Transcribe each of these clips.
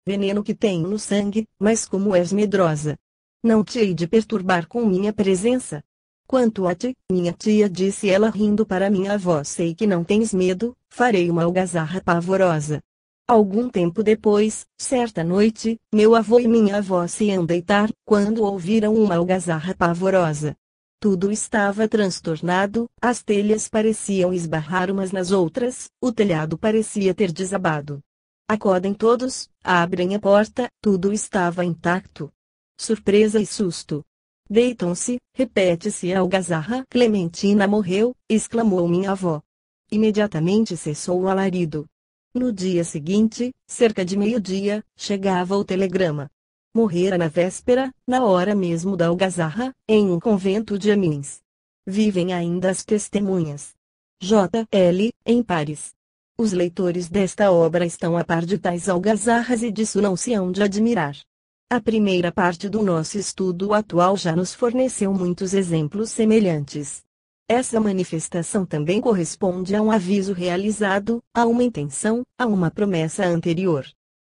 veneno que tenho no sangue, mas como és medrosa, não te hei de perturbar com minha presença. Quanto a ti, minha tia, disse ela rindo para minha avó, sei que não tens medo, farei uma algazarra pavorosa. Algum tempo depois, certa noite, meu avô e minha avó se iam deitar, quando ouviram uma algazarra pavorosa. Tudo estava transtornado, as telhas pareciam esbarrar umas nas outras, o telhado parecia ter desabado. Acordem todos, abrem a porta, tudo estava intacto. Surpresa e susto. Deitam-se, repete-se a algazarra. Clementina morreu, exclamou minha avó. Imediatamente cessou o alarido. No dia seguinte, cerca de meio-dia, chegava o telegrama. Morrera na véspera, na hora mesmo da algazarra, em um convento de Amiens. Vivem ainda as testemunhas. J. L., em Paris. Os leitores desta obra estão a par de tais algazarras e disso não se hão de admirar. A primeira parte do nosso estudo atual já nos forneceu muitos exemplos semelhantes. Essa manifestação também corresponde a um aviso realizado, a uma intenção, a uma promessa anterior.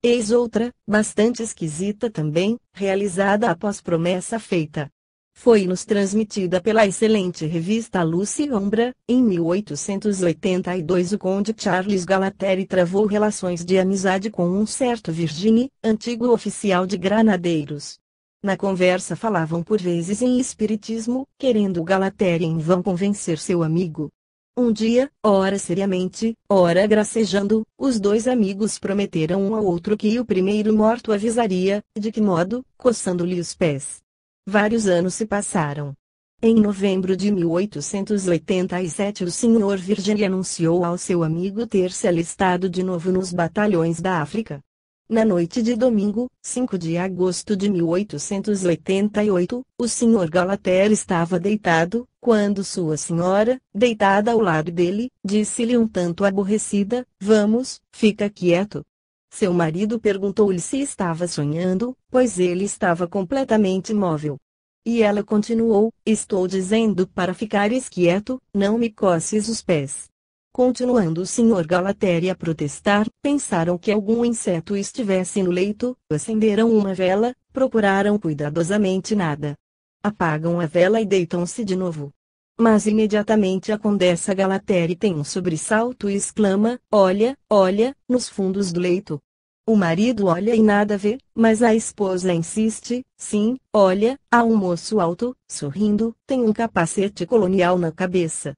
Eis outra, bastante esquisita também, realizada após promessa feita. Foi-nos transmitida pela excelente revista Luz e Ombra. Em 1882 o conde Charles Galateri travou relações de amizade com um certo Virginie, antigo oficial de granadeiros. Na conversa falavam por vezes em espiritismo, querendo Galateri em vão convencer seu amigo. Um dia, ora seriamente, ora gracejando, os dois amigos prometeram um ao outro que o primeiro morto avisaria, de que modo, coçando-lhe os pés. Vários anos se passaram. Em novembro de 1887 o Sr. Virginie anunciou ao seu amigo ter se alistado de novo nos batalhões da África. Na noite de domingo, 5 de agosto de 1888, o Sr. Galateri estava deitado, quando sua senhora, deitada ao lado dele, disse-lhe um tanto aborrecida: "Vamos, fica quieto." Seu marido perguntou-lhe se estava sonhando, pois ele estava completamente imóvel. E ela continuou: "Estou dizendo para ficares quieto, não me coces os pés." Continuando o Sr. Galateri a protestar, pensaram que algum inseto estivesse no leito, acenderam uma vela, procuraram cuidadosamente nada. Apagam a vela e deitam-se de novo. Mas imediatamente a Condessa Galateri tem um sobressalto e exclama: "Olha, olha, nos fundos do leito." O marido olha e nada vê, mas a esposa insiste: "Sim, olha, há um moço alto, sorrindo, tem um capacete colonial na cabeça.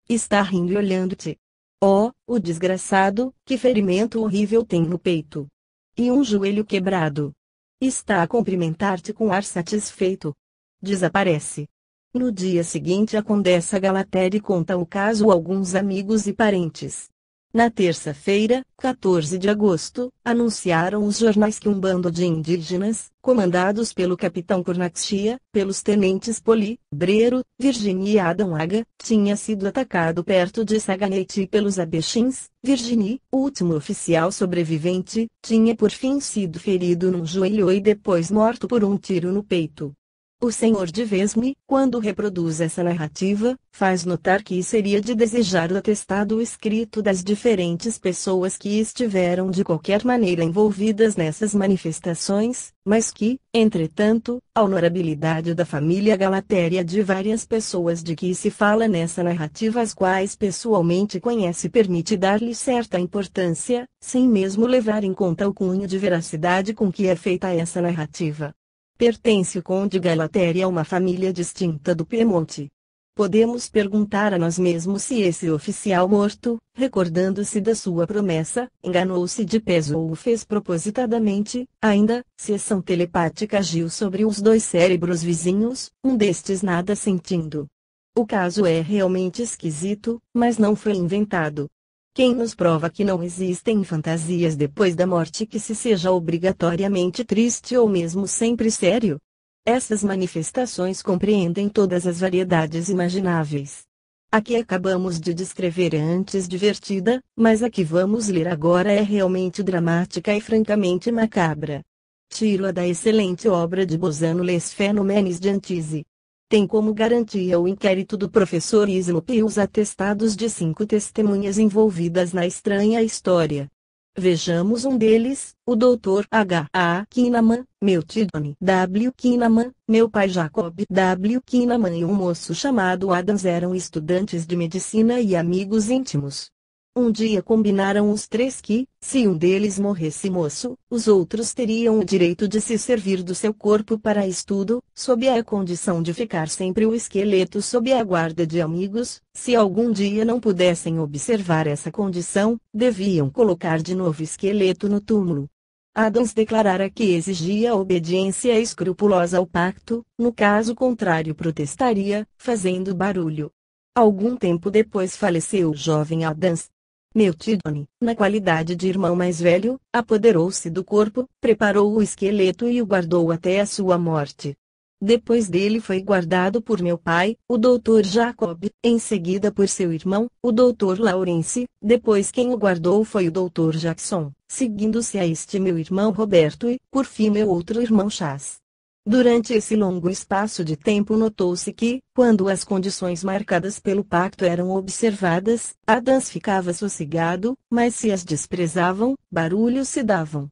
Está rindo e olhando-te. Oh, o desgraçado, que ferimento horrível tem no peito. E um joelho quebrado. Está a cumprimentar-te com ar satisfeito." Desaparece. No dia seguinte a Condessa Galateri conta o caso a alguns amigos e parentes. Na terça-feira, 14 de agosto, anunciaram os jornais que um bando de indígenas, comandados pelo capitão Cornacchia, pelos tenentes Poli, Brero, Virginie e Adam Aga, tinha sido atacado perto de Saganete pelos Abexins. Virginie, o último oficial sobrevivente, tinha por fim sido ferido num joelho e depois morto por um tiro no peito. O Sr. de Vesme, quando reproduz essa narrativa, faz notar que seria de desejar o atestado escrito das diferentes pessoas que estiveram de qualquer maneira envolvidas nessas manifestações, mas que, entretanto, a honorabilidade da família Galateri e de várias pessoas de que se fala nessa narrativa as quais pessoalmente conhece permite dar-lhe certa importância, sem mesmo levar em conta o cunho de veracidade com que é feita essa narrativa. Pertence o conde Galateri a uma família distinta do Piemonte. Podemos perguntar a nós mesmos se esse oficial morto, recordando-se da sua promessa, enganou-se de pés ou o fez propositadamente, ainda, se ação telepática agiu sobre os dois cérebros vizinhos, um destes nada sentindo. O caso é realmente esquisito, mas não foi inventado. Quem nos prova que não existem fantasias depois da morte que se seja obrigatoriamente triste ou mesmo sempre sério? Essas manifestações compreendem todas as variedades imagináveis. A que acabamos de descrever é antes divertida, mas a que vamos ler agora é realmente dramática e francamente macabra. Tiro-a da excelente obra de Bozano Les Phénomènes de Antise. Tem como garantia o inquérito do professor Islope e os atestados de 5 testemunhas envolvidas na estranha história. Vejamos um deles, o Dr. H. A. Kinnaman, meu tio Johnny W. Kinnaman, meu pai Jacob W. Kinnaman e um moço chamado Adams eram estudantes de medicina e amigos íntimos. Um dia combinaram os três que, se um deles morresse moço, os outros teriam o direito de se servir do seu corpo para estudo, sob a condição de ficar sempre o esqueleto sob a guarda de amigos. Se algum dia não pudessem observar essa condição, deviam colocar de novo o esqueleto no túmulo. Adams declarara que exigia obediência escrupulosa ao pacto, no caso contrário protestaria, fazendo barulho. Algum tempo depois faleceu o jovem Adams. Meu tio Johnny, na qualidade de irmão mais velho, apoderou-se do corpo, preparou o esqueleto e o guardou até a sua morte. Depois dele foi guardado por meu pai, o Dr. Jacob, em seguida por seu irmão, o Dr. Lawrence, depois quem o guardou foi o Dr. Jackson, seguindo-se a este meu irmão Roberto e, por fim meu outro irmão Chas. Durante esse longo espaço de tempo notou-se que, quando as condições marcadas pelo pacto eram observadas, Adams ficava sossegado, mas se as desprezavam, barulhos se davam.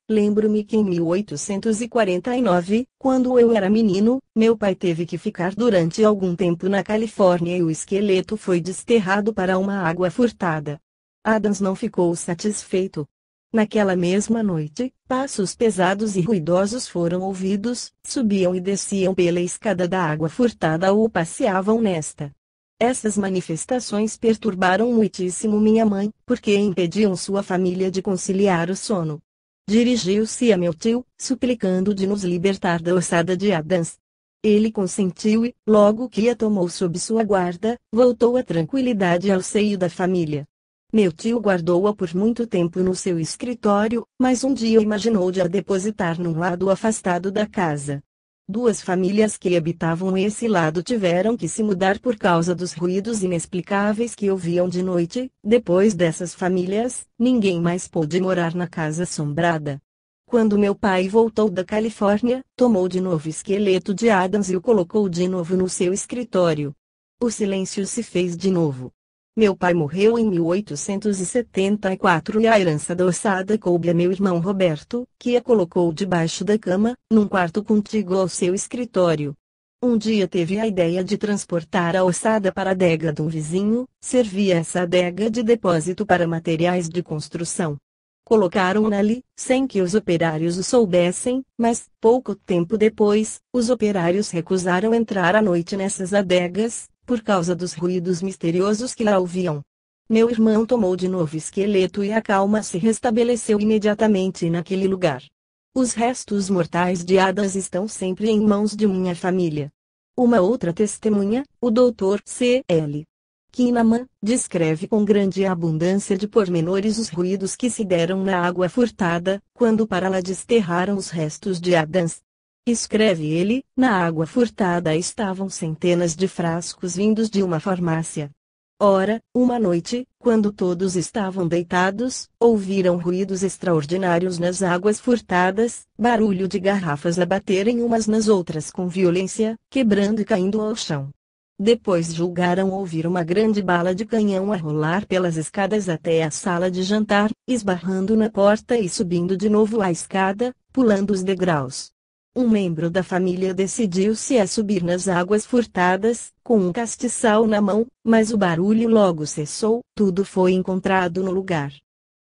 Lembro-me que em 1849, quando eu era menino, meu pai teve que ficar durante algum tempo na Califórnia e o esqueleto foi desterrado para uma água furtada. Adams não ficou satisfeito. Naquela mesma noite, passos pesados e ruidosos foram ouvidos, subiam e desciam pela escada da água furtada ou passeavam nesta. Essas manifestações perturbaram muitíssimo minha mãe, porque impediam sua família de conciliar o sono. Dirigiu-se a meu tio, suplicando de nos libertar da ossada de Adams. Ele consentiu e, logo que a tomou sob sua guarda, voltou a tranquilidade ao seio da família. Meu tio guardou-a por muito tempo no seu escritório, mas um dia imaginou de a depositar num lado afastado da casa. Duas famílias que habitavam esse lado tiveram que se mudar por causa dos ruídos inexplicáveis que ouviam de noite. Depois dessas famílias, ninguém mais pôde morar na casa assombrada. Quando meu pai voltou da Califórnia, tomou de novo o esqueleto de Adams e o colocou de novo no seu escritório. O silêncio se fez de novo. Meu pai morreu em 1874 e a herança da ossada coube a meu irmão Roberto, que a colocou debaixo da cama, num quarto contíguo ao seu escritório. Um dia teve a ideia de transportar a ossada para a adega de um vizinho, servia essa adega de depósito para materiais de construção. Colocaram-na ali, sem que os operários o soubessem, mas, pouco tempo depois, os operários recusaram entrar à noite nessas adegas, por causa dos ruídos misteriosos que lá ouviam. Meu irmão tomou de novo o esqueleto e a calma se restabeleceu imediatamente naquele lugar. Os restos mortais de Adams estão sempre em mãos de minha família. Uma outra testemunha, o Dr. C. L. Kinnaman, descreve com grande abundância de pormenores os ruídos que se deram na água furtada, quando para lá desterraram os restos de Adams. Escreve ele, na água furtada estavam centenas de frascos vindos de uma farmácia. Ora, uma noite, quando todos estavam deitados, ouviram ruídos extraordinários nas águas furtadas, barulho de garrafas a baterem umas nas outras com violência, quebrando e caindo ao chão. Depois julgaram ouvir uma grande bala de canhão a rolar pelas escadas até a sala de jantar, esbarrando na porta e subindo de novo a escada, pulando os degraus. Um membro da família decidiu-se a subir nas águas furtadas, com um castiçal na mão, mas o barulho logo cessou, tudo foi encontrado no lugar.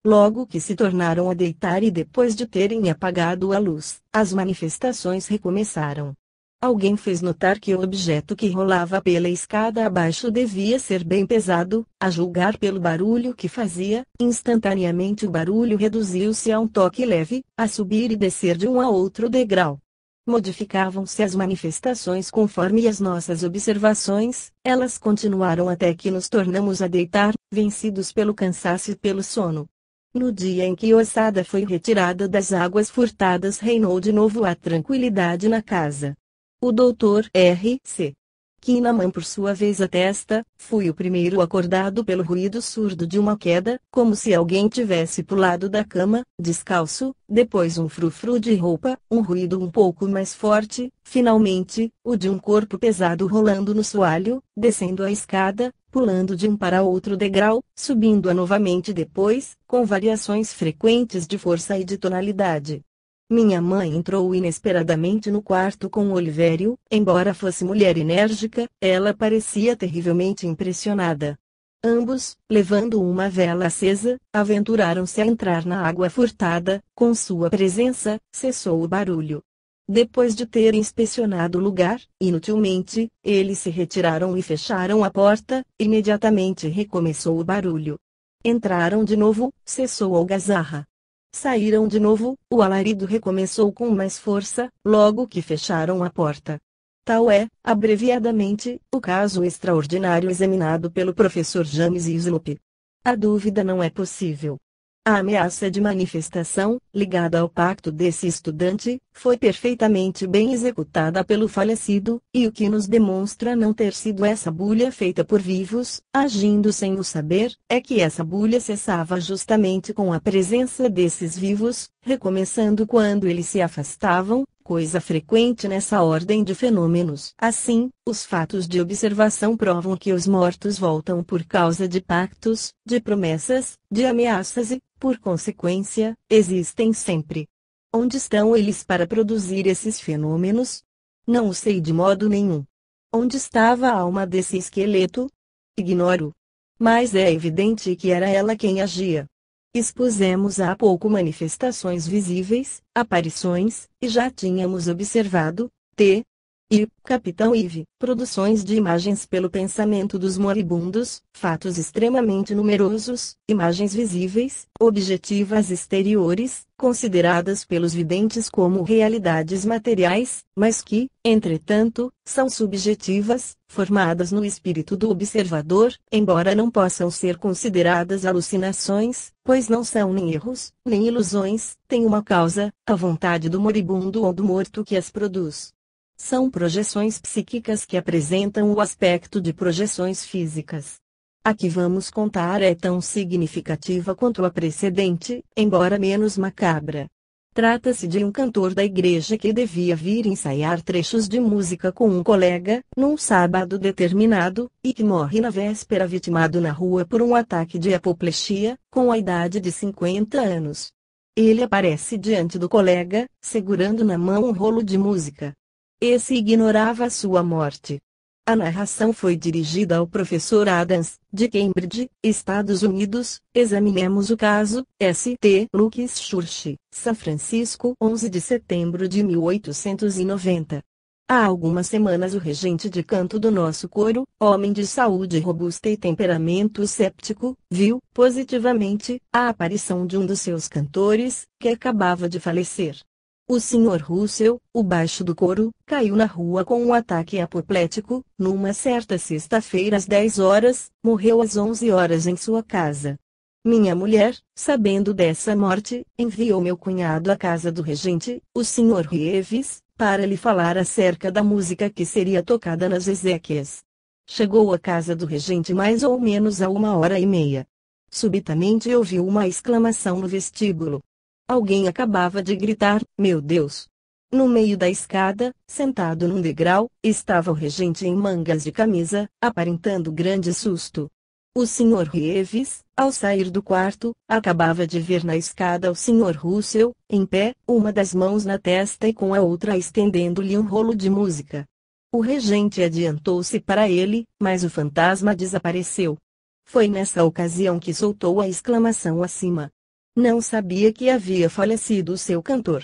Logo que se tornaram a deitar e depois de terem apagado a luz, as manifestações recomeçaram. Alguém fez notar que o objeto que rolava pela escada abaixo devia ser bem pesado, a julgar pelo barulho que fazia. Instantaneamente o barulho reduziu-se a um toque leve, a subir e descer de um a outro degrau. Modificavam-se as manifestações conforme as nossas observações, elas continuaram até que nos tornamos a deitar, vencidos pelo cansaço e pelo sono. No dia em que a ossada foi retirada das águas furtadas reinou de novo a tranquilidade na casa. O Dr. R. C. Kinnaman por sua vez atesta, fui o primeiro acordado pelo ruído surdo de uma queda, como se alguém tivesse pulado da cama, descalço, depois um frufru de roupa, um ruído um pouco mais forte, finalmente, o de um corpo pesado rolando no soalho, descendo a escada, pulando de um para outro degrau, subindo-a novamente depois, com variações frequentes de força e de tonalidade. Minha mãe entrou inesperadamente no quarto com Olivério. Embora fosse mulher enérgica, ela parecia terrivelmente impressionada. Ambos, levando uma vela acesa, aventuraram-se a entrar na água furtada. Com sua presença, cessou o barulho. Depois de ter inspecionado o lugar, inutilmente, eles se retiraram e fecharam a porta. Imediatamente recomeçou o barulho. Entraram de novo, cessou a algazarra. Saíram de novo, o alarido recomeçou com mais força, logo que fecharam a porta. Tal é, abreviadamente, o caso extraordinário examinado pelo professor James Hislop. A dúvida não é possível. A ameaça de manifestação, ligada ao pacto desse estudante, foi perfeitamente bem executada pelo falecido, e o que nos demonstra não ter sido essa bulha feita por vivos, agindo sem o saber, é que essa bulha cessava justamente com a presença desses vivos, recomeçando quando eles se afastavam, coisa frequente nessa ordem de fenômenos. Assim, os fatos de observação provam que os mortos voltam por causa de pactos, de promessas, de ameaças e, por consequência, existem sempre. Onde estão eles para produzir esses fenômenos? Não o sei de modo nenhum. Onde estava a alma desse esqueleto? Ignoro. Mas é evidente que era ela quem agia. Expusemos há pouco manifestações visíveis, aparições, e já tínhamos observado, Capitão Ive, produções de imagens pelo pensamento dos moribundos, fatos extremamente numerosos, imagens visíveis, objetivas exteriores, consideradas pelos videntes como realidades materiais, mas que, entretanto, são subjetivas, formadas no espírito do observador, embora não possam ser consideradas alucinações, pois não são nem erros, nem ilusões, têm uma causa, a vontade do moribundo ou do morto que as produz. São projeções psíquicas que apresentam o aspecto de projeções físicas. A que vamos contar é tão significativa quanto a precedente, embora menos macabra. Trata-se de um cantor da igreja que devia vir ensaiar trechos de música com um colega, num sábado determinado, e que morre na véspera vitimado na rua por um ataque de apoplexia, com a idade de 50 anos. Ele aparece diante do colega, segurando na mão um rolo de música. Esse ignorava sua morte. A narração foi dirigida ao professor Adams, de Cambridge, Estados Unidos. Examinemos o caso. St. Luke's Church, São Francisco, 11 de setembro de 1890. Há algumas semanas o regente de canto do nosso coro, homem de saúde robusta e temperamento séptico, viu, positivamente, a aparição de um dos seus cantores, que acabava de falecer. O Sr. Russell, o baixo do coro, caiu na rua com um ataque apoplético. Numa certa sexta-feira às 10 horas, morreu às 11 horas em sua casa. Minha mulher, sabendo dessa morte, enviou meu cunhado à casa do regente, o Sr. Reeves, para lhe falar acerca da música que seria tocada nas exéquias. Chegou à casa do regente mais ou menos a 1h30. Subitamente ouviu uma exclamação no vestíbulo. Alguém acabava de gritar: "Meu Deus!" No meio da escada, sentado num degrau, estava o regente em mangas de camisa, aparentando grande susto. O Sr. Reeves, ao sair do quarto, acabava de ver na escada o Sr. Russell, em pé, uma das mãos na testa e com a outra estendendo-lhe um rolo de música. O regente adiantou-se para ele, mas o fantasma desapareceu. Foi nessa ocasião que soltou a exclamação acima. Não sabia que havia falecido o seu cantor.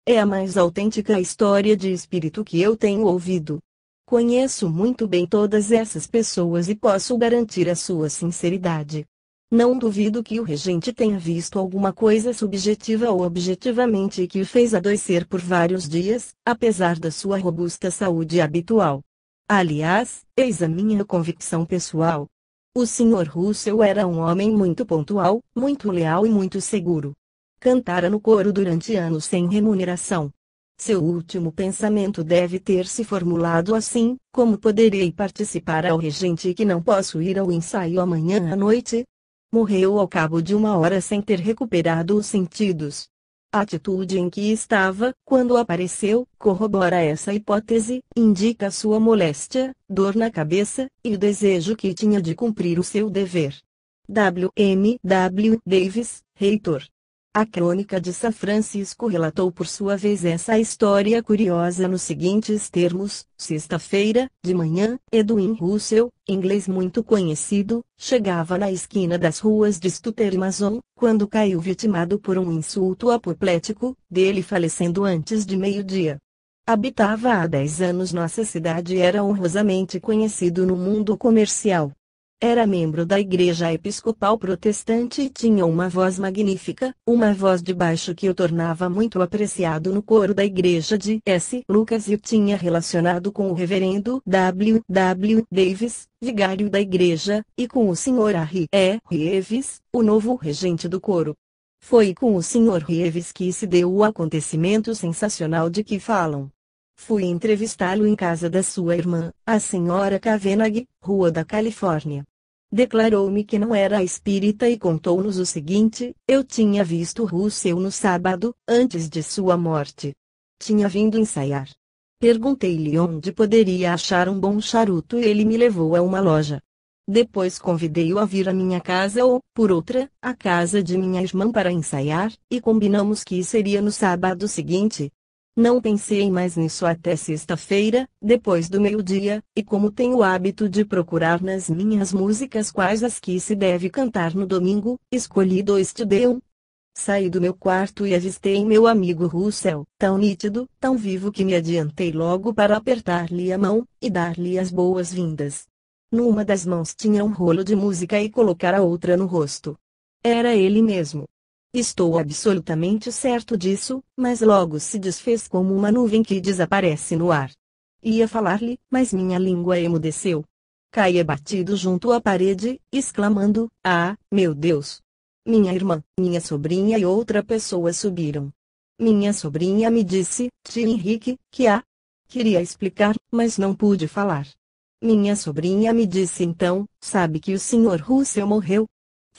É a mais autêntica história de espírito que eu tenho ouvido. Conheço muito bem todas essas pessoas e posso garantir a sua sinceridade. Não duvido que o regente tenha visto alguma coisa subjetiva ou objetivamente que o fez adoecer por vários dias, apesar da sua robusta saúde habitual. Aliás, eis a minha convicção pessoal. O Sr. Russell era um homem muito pontual, muito leal e muito seguro. Cantara no coro durante anos sem remuneração. Seu último pensamento deve ter se formulado assim: como poderei participar ao regente que não posso ir ao ensaio amanhã à noite? Morreu ao cabo de 1 hora sem ter recuperado os sentidos. A atitude em que estava quando apareceu corrobora essa hipótese, indica sua moléstia, dor na cabeça, e o desejo que tinha de cumprir o seu dever. W. M. W. Davis, reitor. A Crônica de São Francisco relatou por sua vez essa história curiosa nos seguintes termos: sexta-feira, de manhã, Edwin Russell, inglês muito conhecido, chegava na esquina das ruas de Stutter e Mason, quando caiu vitimado por um insulto apoplético, dele falecendo antes de meio-dia. Habitava há 10 anos nossa cidade e era honrosamente conhecido no mundo comercial. Era membro da Igreja Episcopal Protestante e tinha uma voz magnífica, uma voz de baixo que o tornava muito apreciado no coro da Igreja de S. Lucas e o tinha relacionado com o reverendo W. W. Davis, vigário da igreja, e com o Sr. R. E. Reeves, o novo regente do coro. Foi com o Sr. Reeves que se deu o acontecimento sensacional de que falam. Fui entrevistá-lo em casa da sua irmã, a senhora Kavanagh, Rua da Califórnia. Declarou-me que não era espírita e contou-nos o seguinte: eu tinha visto Russell no sábado, antes de sua morte. Tinha vindo ensaiar. Perguntei-lhe onde poderia achar um bom charuto e ele me levou a uma loja. Depois convidei-o a vir à minha casa ou, por outra, à casa de minha irmã para ensaiar, e combinamos que seria no sábado seguinte. Não pensei mais nisso até sexta-feira, depois do meio-dia, e como tenho o hábito de procurar nas minhas músicas quais as que se deve cantar no domingo, escolhi dois Te Deum. Saí do meu quarto e avistei meu amigo Russell, tão nítido, tão vivo que me adiantei logo para apertar-lhe a mão, e dar-lhe as boas-vindas. Numa das mãos tinha um rolo de música e colocar a outra no rosto. Era ele mesmo. Estou absolutamente certo disso, mas logo se desfez como uma nuvem que desaparece no ar. Ia falar-lhe, mas minha língua emudeceu. Caí abatido junto à parede, exclamando: ah, meu Deus! Minha irmã, minha sobrinha e outra pessoa subiram. Minha sobrinha me disse: tio Henrique, que há? Queria explicar, mas não pude falar. Minha sobrinha me disse então: sabe que o Sr. Russell morreu?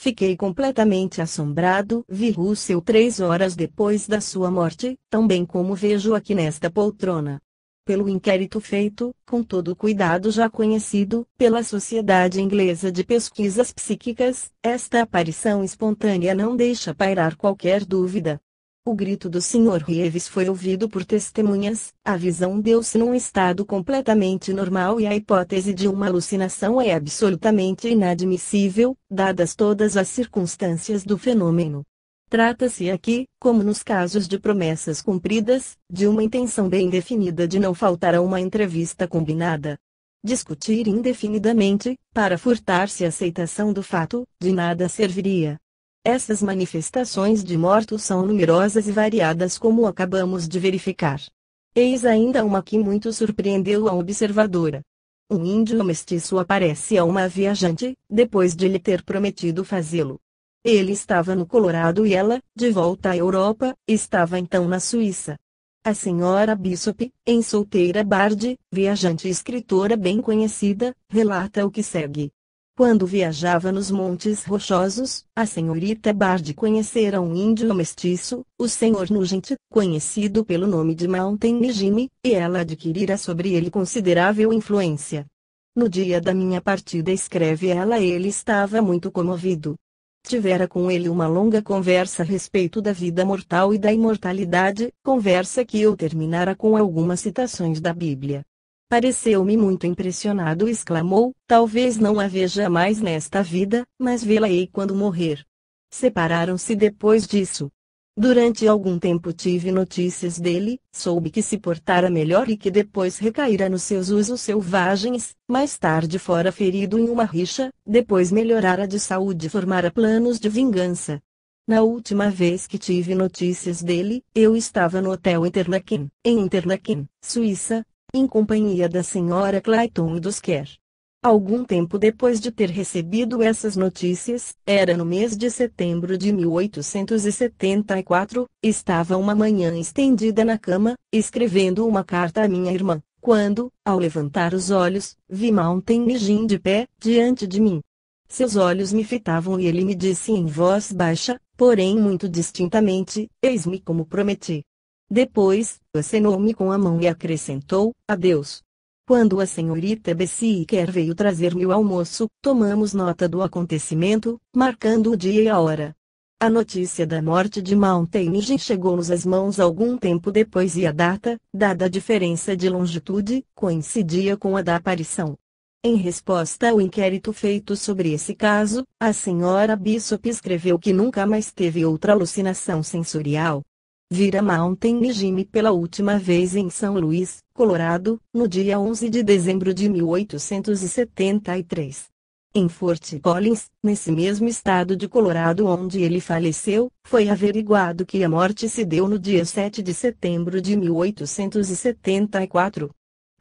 Fiquei completamente assombrado. Vi Russell 3 horas depois da sua morte, tão bem como vejo aqui nesta poltrona. Pelo inquérito feito, com todo o cuidado já conhecido, pela Sociedade Inglesa de Pesquisas Psíquicas, esta aparição espontânea não deixa pairar qualquer dúvida. O grito do Sr. Reeves foi ouvido por testemunhas, a visão deu-se num estado completamente normal e a hipótese de uma alucinação é absolutamente inadmissível, dadas todas as circunstâncias do fenômeno. Trata-se aqui, como nos casos de promessas cumpridas, de uma intenção bem definida de não faltar a uma entrevista combinada. Discutir indefinidamente, para furtar-se a aceitação do fato, de nada serviria. Essas manifestações de mortos são numerosas e variadas como acabamos de verificar. Eis ainda uma que muito surpreendeu a observadora. Um índio mestiço aparece a uma viajante, depois de lhe ter prometido fazê-lo. Ele estava no Colorado e ela, de volta à Europa, estava então na Suíça. A senhora Bishop, em Solteira Bard, viajante e escritora bem conhecida, relata o que segue. Quando viajava nos Montes Rochosos, a senhorita Bard conhecera um índio mestiço, o Sr. Nugent, conhecido pelo nome de Mountain Jimmy, e ela adquirira sobre ele considerável influência. No dia da minha partida, escreve ela, ele estava muito comovido. Tivera com ele uma longa conversa a respeito da vida mortal e da imortalidade, conversa que eu terminara com algumas citações da Bíblia. Pareceu-me muito impressionado e exclamou: talvez não a veja mais nesta vida, mas vê-la-ei quando morrer. Separaram-se depois disso. Durante algum tempo tive notícias dele, soube que se portara melhor e que depois recaíra nos seus usos selvagens, mais tarde fora ferido em uma rixa, depois melhorara de saúde e formara planos de vingança. Na última vez que tive notícias dele, eu estava no Hotel Interlaken, em Interlaken, Suíça, em companhia da senhora Clayton e dos Kerr. Algum tempo depois de ter recebido essas notícias, era no mês de setembro de 1874, estava uma manhã estendida na cama, escrevendo uma carta à minha irmã, quando, ao levantar os olhos, vi Mountain Jim de pé, diante de mim. Seus olhos me fitavam e ele me disse em voz baixa, porém muito distintamente: eis-me como prometi. Depois, acenou-me com a mão e acrescentou: adeus. Quando a senhorita Bessie veio trazer-me o almoço, tomamos nota do acontecimento, marcando o dia e a hora. A notícia da morte de Mountain chegou-nos às mãos algum tempo depois e a data, dada a diferença de longitude, coincidia com a da aparição. Em resposta ao inquérito feito sobre esse caso, a senhora Bishop escreveu que nunca mais teve outra alucinação sensorial. Vira Mountain Jim pela última vez em São Luís, Colorado, no dia 11 de dezembro de 1873. Em Fort Collins, nesse mesmo estado de Colorado onde ele faleceu, foi averiguado que a morte se deu no dia 7 de setembro de 1874.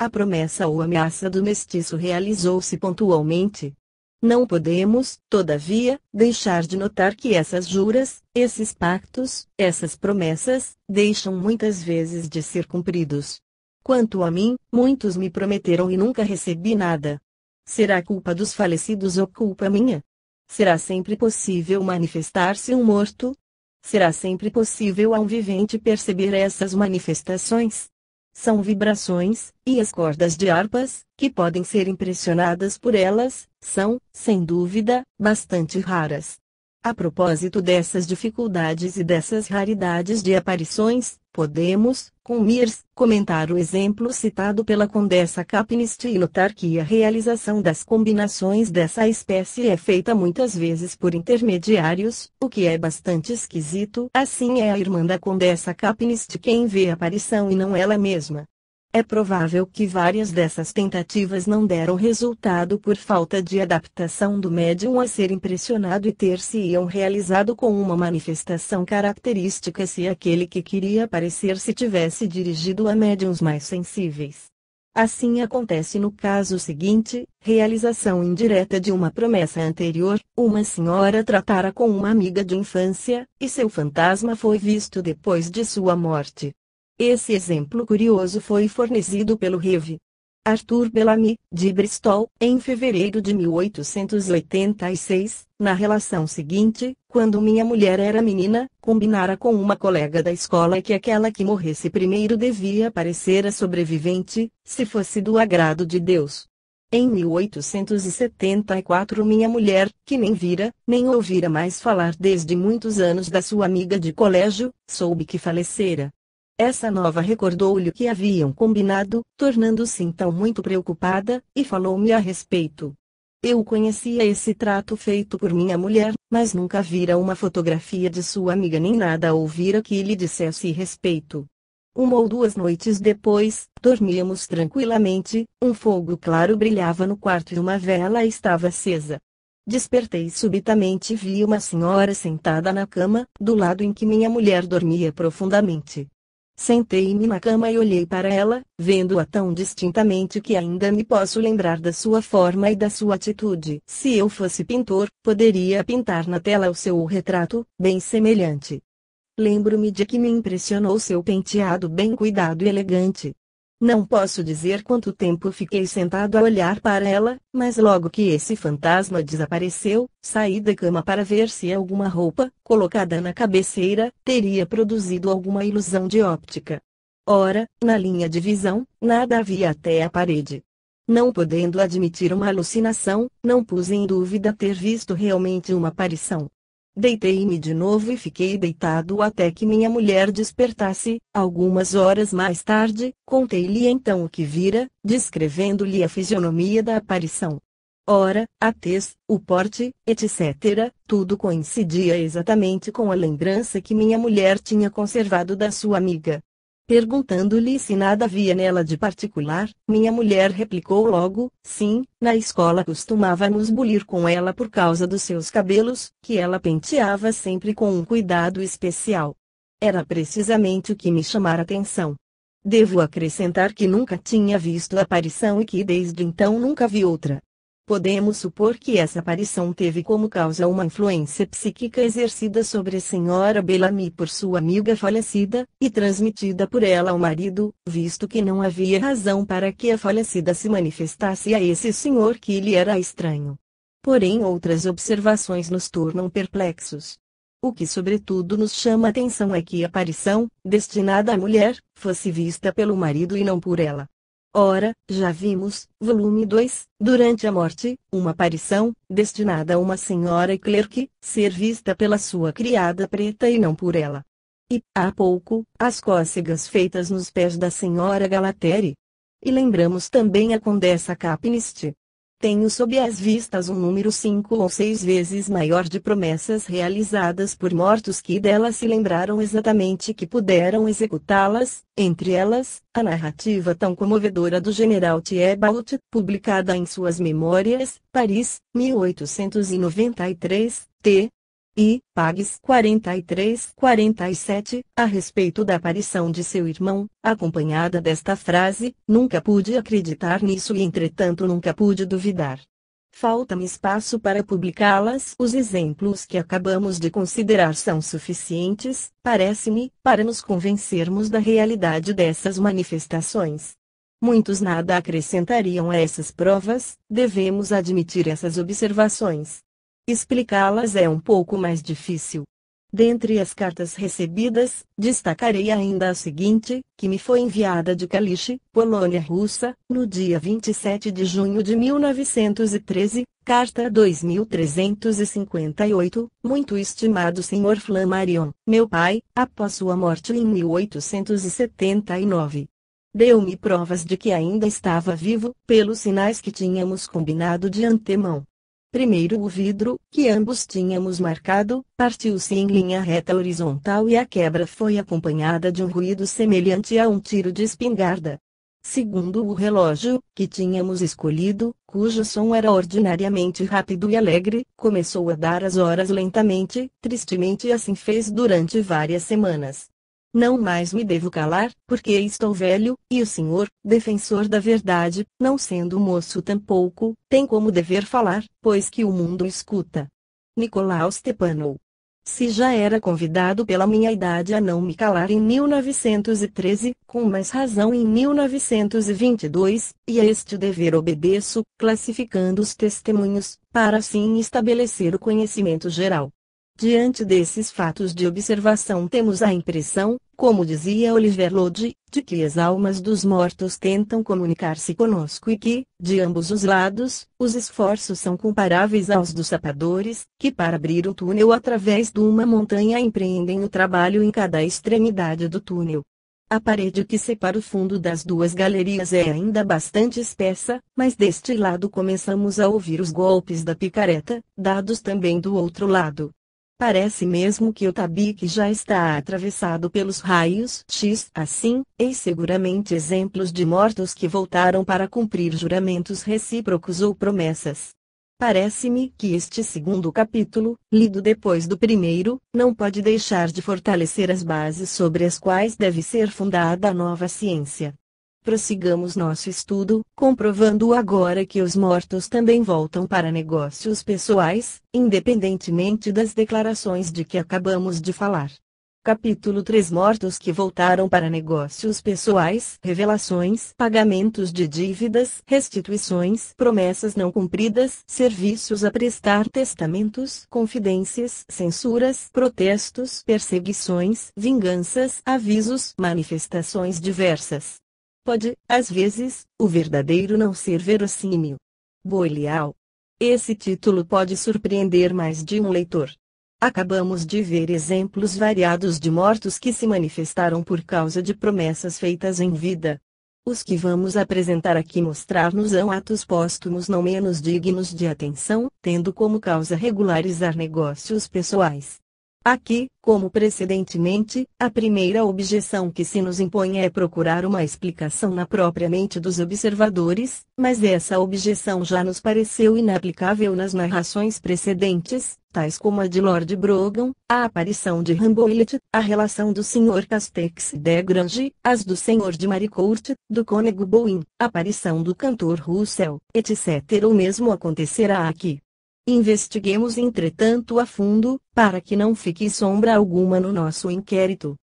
A promessa ou ameaça do mestiço realizou-se pontualmente. Não podemos, todavia, deixar de notar que essas juras, esses pactos, essas promessas, deixam muitas vezes de ser cumpridos. Quanto a mim, muitos me prometeram e nunca recebi nada. Será culpa dos falecidos ou culpa minha? Será sempre possível manifestar-se um morto? Será sempre possível a um vivente perceber essas manifestações? São vibrações, e as cordas de harpas, que podem ser impressionadas por elas, são, sem dúvida, bastante raras. A propósito dessas dificuldades e dessas raridades de aparições, podemos, com Mears, comentar o exemplo citado pela Condessa Capinist e notar que a realização das combinações dessa espécie é feita muitas vezes por intermediários, o que é bastante esquisito. Assim é a irmã da Condessa Capinist quem vê a aparição e não ela mesma. É provável que várias dessas tentativas não deram resultado por falta de adaptação do médium a ser impressionado e ter-se-iam realizado com uma manifestação característica se aquele que queria aparecer se tivesse dirigido a médiums mais sensíveis. Assim acontece no caso seguinte, realização indireta de uma promessa anterior, uma senhora tratara com uma amiga de infância, e seu fantasma foi visto depois de sua morte. Esse exemplo curioso foi fornecido pelo Rev. Arthur Bellamy, de Bristol, em fevereiro de 1886, na relação seguinte: quando minha mulher era menina, combinara com uma colega da escola que aquela que morresse primeiro devia aparecer a sobrevivente, se fosse do agrado de Deus. Em 1874 minha mulher, que nem vira, nem ouvira mais falar desde muitos anos da sua amiga de colégio, soube que falecera. Essa nova recordou-lhe o que haviam combinado, tornando-se então muito preocupada, e falou-me a respeito. Eu conhecia esse trato feito por minha mulher, mas nunca vira uma fotografia de sua amiga nem nada ouvira que lhe dissesse respeito. Uma ou duas noites depois, dormíamos tranquilamente, um fogo claro brilhava no quarto e uma vela estava acesa. Despertei subitamente e vi uma senhora sentada na cama, do lado em que minha mulher dormia profundamente. Sentei-me na cama e olhei para ela, vendo-a tão distintamente que ainda me posso lembrar da sua forma e da sua atitude. Se eu fosse pintor, poderia pintar na tela o seu retrato, bem semelhante. Lembro-me de que me impressionou seu penteado bem cuidado e elegante. Não posso dizer quanto tempo fiquei sentado a olhar para ela, mas logo que esse fantasma desapareceu, saí da cama para ver se alguma roupa, colocada na cabeceira, teria produzido alguma ilusão de óptica. Ora, na linha de visão, nada havia até a parede. Não podendo admitir uma alucinação, não pus em dúvida ter visto realmente uma aparição. Deitei-me de novo e fiquei deitado até que minha mulher despertasse. Algumas horas mais tarde, contei-lhe então o que vira, descrevendo-lhe a fisionomia da aparição. Ora, a tez, o porte, etc., tudo coincidia exatamente com a lembrança que minha mulher tinha conservado da sua amiga. Perguntando-lhe se nada havia nela de particular, minha mulher replicou logo: sim, na escola costumávamos bulir com ela por causa dos seus cabelos, que ela penteava sempre com um cuidado especial. Era precisamente o que me chamara atenção. Devo acrescentar que nunca tinha visto a aparição e que desde então nunca vi outra. Podemos supor que essa aparição teve como causa uma influência psíquica exercida sobre a senhora Bellamy por sua amiga falecida, e transmitida por ela ao marido, visto que não havia razão para que a falecida se manifestasse a esse senhor que lhe era estranho. Porém outras observações nos tornam perplexos. O que sobretudo nos chama a atenção é que a aparição, destinada à mulher, fosse vista pelo marido e não por ela. Ora, já vimos, volume 2, durante a morte, uma aparição, destinada a uma senhora clerque, ser vista pela sua criada preta e não por ela. E, há pouco, as cócegas feitas nos pés da senhora Galatere. E lembramos também a condessa Capnist. Tenho sob as vistas um número 5 ou 6 vezes maior de promessas realizadas por mortos que delas se lembraram exatamente que puderam executá-las, entre elas, a narrativa tão comovedora do general Thibaut, publicada em suas Memórias, Paris, 1893, t. E, pages 43-47, a respeito da aparição de seu irmão, acompanhada desta frase: nunca pude acreditar nisso e entretanto nunca pude duvidar. Falta-me espaço para publicá-las. Os exemplos que acabamos de considerar são suficientes, parece-me, para nos convencermos da realidade dessas manifestações. Muitos nada acrescentariam a essas provas, devemos admitir essas observações. Explicá-las é um pouco mais difícil. Dentre as cartas recebidas, destacarei ainda a seguinte, que me foi enviada de Kalisz, Polônia Russa, no dia 27 de junho de 1913, carta 2358, muito estimado Sr. Flammarion, meu pai, após sua morte em 1879. Deu-me provas de que ainda estava vivo, pelos sinais que tínhamos combinado de antemão. Primeiro o vidro, que ambos tínhamos marcado, partiu-se em linha reta horizontal e a quebra foi acompanhada de um ruído semelhante a um tiro de espingarda. Segundo o relógio, que tínhamos escolhido, cujo som era ordinariamente rápido e alegre, começou a dar as horas lentamente, tristemente e assim fez durante várias semanas. Não mais me devo calar, porque estou velho, e o senhor, defensor da verdade, não sendo moço tampouco, tem como dever falar, pois que o mundo escuta. Nicolau Stepanov. Se já era convidado pela minha idade a não me calar em 1913, com mais razão em 1922, e a este dever obedeço, classificando os testemunhos, para assim estabelecer o conhecimento geral. Diante desses fatos de observação temos a impressão, como dizia Oliver Lodge, de que as almas dos mortos tentam comunicar-se conosco e que, de ambos os lados, os esforços são comparáveis aos dos sapadores, que para abrir um túnel através de uma montanha empreendem o trabalho em cada extremidade do túnel. A parede que separa o fundo das duas galerias é ainda bastante espessa, mas deste lado começamos a ouvir os golpes da picareta, dados também do outro lado. Parece mesmo que o tabique já está atravessado pelos raios X. Assim, eis seguramente exemplos de mortos que voltaram para cumprir juramentos recíprocos ou promessas. Parece-me que este segundo capítulo, lido depois do primeiro, não pode deixar de fortalecer as bases sobre as quais deve ser fundada a nova ciência. Prossigamos nosso estudo, comprovando agora que os mortos também voltam para negócios pessoais, independentemente das declarações de que acabamos de falar. Capítulo 3. Mortos que voltaram para negócios pessoais, revelações, pagamentos de dívidas, restituições, promessas não cumpridas, serviços a prestar, testamentos, confidências, censuras, protestos, perseguições, vinganças, avisos, manifestações diversas. Pode, às vezes, o verdadeiro não ser verossímil. Boileau. Esse título pode surpreender mais de um leitor. Acabamos de ver exemplos variados de mortos que se manifestaram por causa de promessas feitas em vida. Os que vamos apresentar aqui mostrar-nos-ão atos póstumos não menos dignos de atenção, tendo como causa regularizar negócios pessoais. Aqui, como precedentemente, a primeira objeção que se nos impõe é procurar uma explicação na própria mente dos observadores, mas essa objeção já nos pareceu inaplicável nas narrações precedentes, tais como a de Lord Brougham, a aparição de Ramboillet, a relação do Sr. Castex de Grange, as do Sr. de Maricourt, do cônego Bowen, a aparição do cantor Russell, etc. O mesmo acontecerá aqui. Investiguemos entretanto a fundo, para que não fique sombra alguma no nosso inquérito.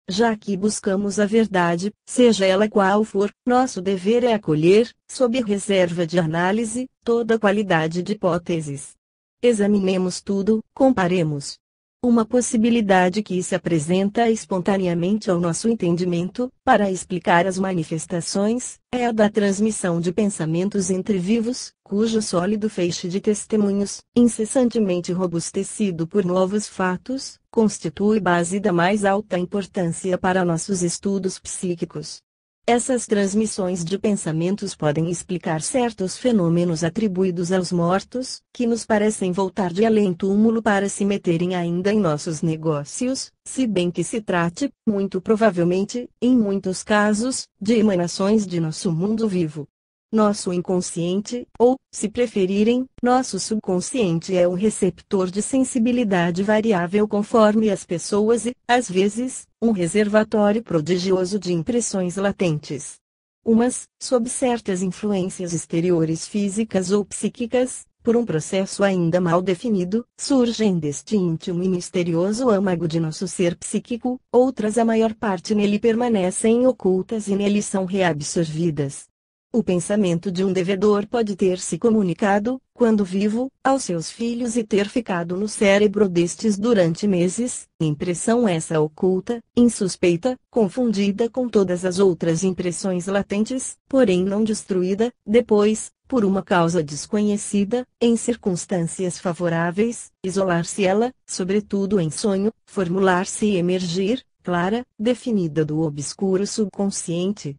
Já que buscamos a verdade, seja ela qual for, nosso dever é acolher, sob reserva de análise, toda qualidade de hipóteses. Examinemos tudo, comparemos. Uma possibilidade que se apresenta espontaneamente ao nosso entendimento, para explicar as manifestações, é a da transmissão de pensamentos entre vivos, cujo sólido feixe de testemunhos, incessantemente robustecido por novos fatos, constitui base da mais alta importância para nossos estudos psíquicos. Essas transmissões de pensamentos podem explicar certos fenômenos atribuídos aos mortos, que nos parecem voltar de além-túmulo para se meterem ainda em nossos negócios, se bem que se trate, muito provavelmente, em muitos casos, de emanações de nosso mundo vivo. Nosso inconsciente, ou, se preferirem, nosso subconsciente é um receptor de sensibilidade variável conforme as pessoas e, às vezes, um reservatório prodigioso de impressões latentes. Umas, sob certas influências exteriores físicas ou psíquicas, por um processo ainda mal definido, surgem deste íntimo e misterioso âmago de nosso ser psíquico, outras a maior parte nele permanecem ocultas e nele são reabsorvidas. O pensamento de um devedor pode ter se comunicado, quando vivo, aos seus filhos e ter ficado no cérebro destes durante meses, impressão essa oculta, insuspeita, confundida com todas as outras impressões latentes, porém não destruída, depois, por uma causa desconhecida, em circunstâncias favoráveis, isolar-se ela, sobretudo em sonho, formular-se e emergir, clara, definida do obscuro subconsciente.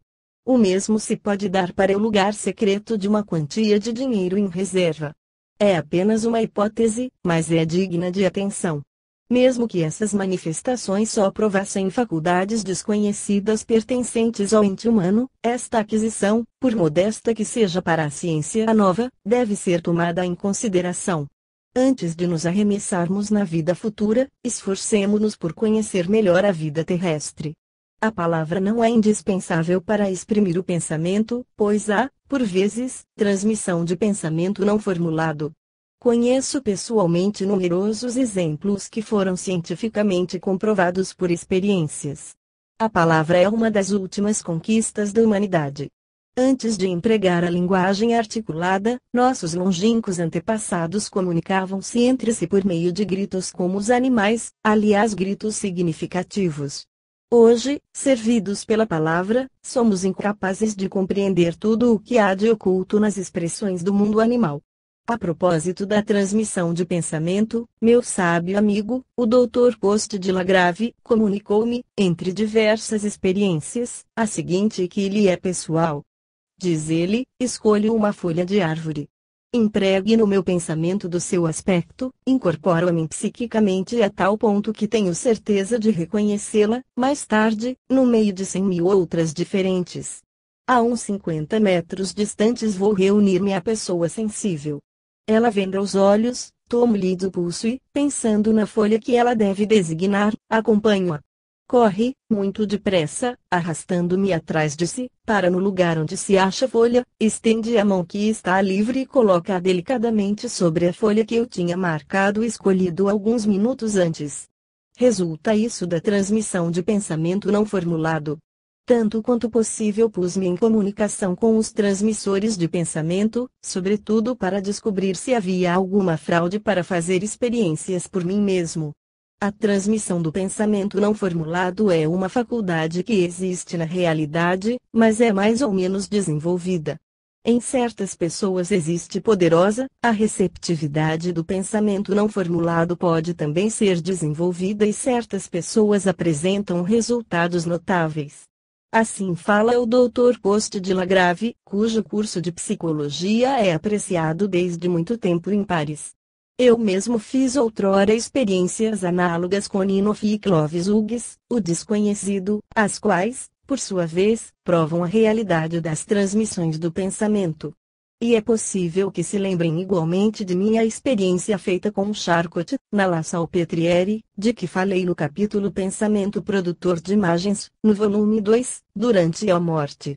O mesmo se pode dar para o lugar secreto de uma quantia de dinheiro em reserva. É apenas uma hipótese, mas é digna de atenção. Mesmo que essas manifestações só provassem faculdades desconhecidas pertencentes ao ente humano, esta aquisição, por modesta que seja para a ciência nova, deve ser tomada em consideração. Antes de nos arremessarmos na vida futura, esforcemo-nos por conhecer melhor a vida terrestre. A palavra não é indispensável para exprimir o pensamento, pois há, por vezes, transmissão de pensamento não formulado. Conheço pessoalmente numerosos exemplos que foram cientificamente comprovados por experiências. A palavra é uma das últimas conquistas da humanidade. Antes de empregar a linguagem articulada, nossos longínquos antepassados comunicavam-se entre si por meio de gritos como os animais, aliás gritos significativos. Hoje, servidos pela palavra, somos incapazes de compreender tudo o que há de oculto nas expressões do mundo animal. A propósito da transmissão de pensamento, meu sábio amigo, o Dr. Coste de Lagrave, comunicou-me, entre diversas experiências, a seguinte que lhe é pessoal. Diz ele: escolho uma folha de árvore. Empregue no meu pensamento do seu aspecto, incorporo-a-me psiquicamente a tal ponto que tenho certeza de reconhecê-la, mais tarde, no meio de 100.000 outras diferentes. A uns 50 metros distantes vou reunir-me à pessoa sensível. Ela venda os olhos, tomo-lhe do pulso e, pensando na folha que ela deve designar, acompanho-a. Corre, muito depressa, arrastando-me atrás de si, para no lugar onde se acha a folha, estende a mão que está livre e coloca-a delicadamente sobre a folha que eu tinha marcado e escolhido alguns minutos antes. Resulta isso da transmissão de pensamento não formulado. Tanto quanto possível pus-me em comunicação com os transmissores de pensamento, sobretudo para descobrir se havia alguma fraude para fazer experiências por mim mesmo. A transmissão do pensamento não formulado é uma faculdade que existe na realidade, mas é mais ou menos desenvolvida. Em certas pessoas existe poderosa, a receptividade do pensamento não formulado pode também ser desenvolvida e certas pessoas apresentam resultados notáveis. Assim fala o Dr. Coste de Lagrave, cujo curso de psicologia é apreciado desde muito tempo em Paris. Eu mesmo fiz outrora experiências análogas com Ninoff e Clovis Hughes, o desconhecido, as quais, por sua vez, provam a realidade das transmissões do pensamento. E é possível que se lembrem igualmente de minha experiência feita com Charcot, na La Salpêtrière, de que falei no capítulo Pensamento Produtor de Imagens, no volume 2, Durante a Morte.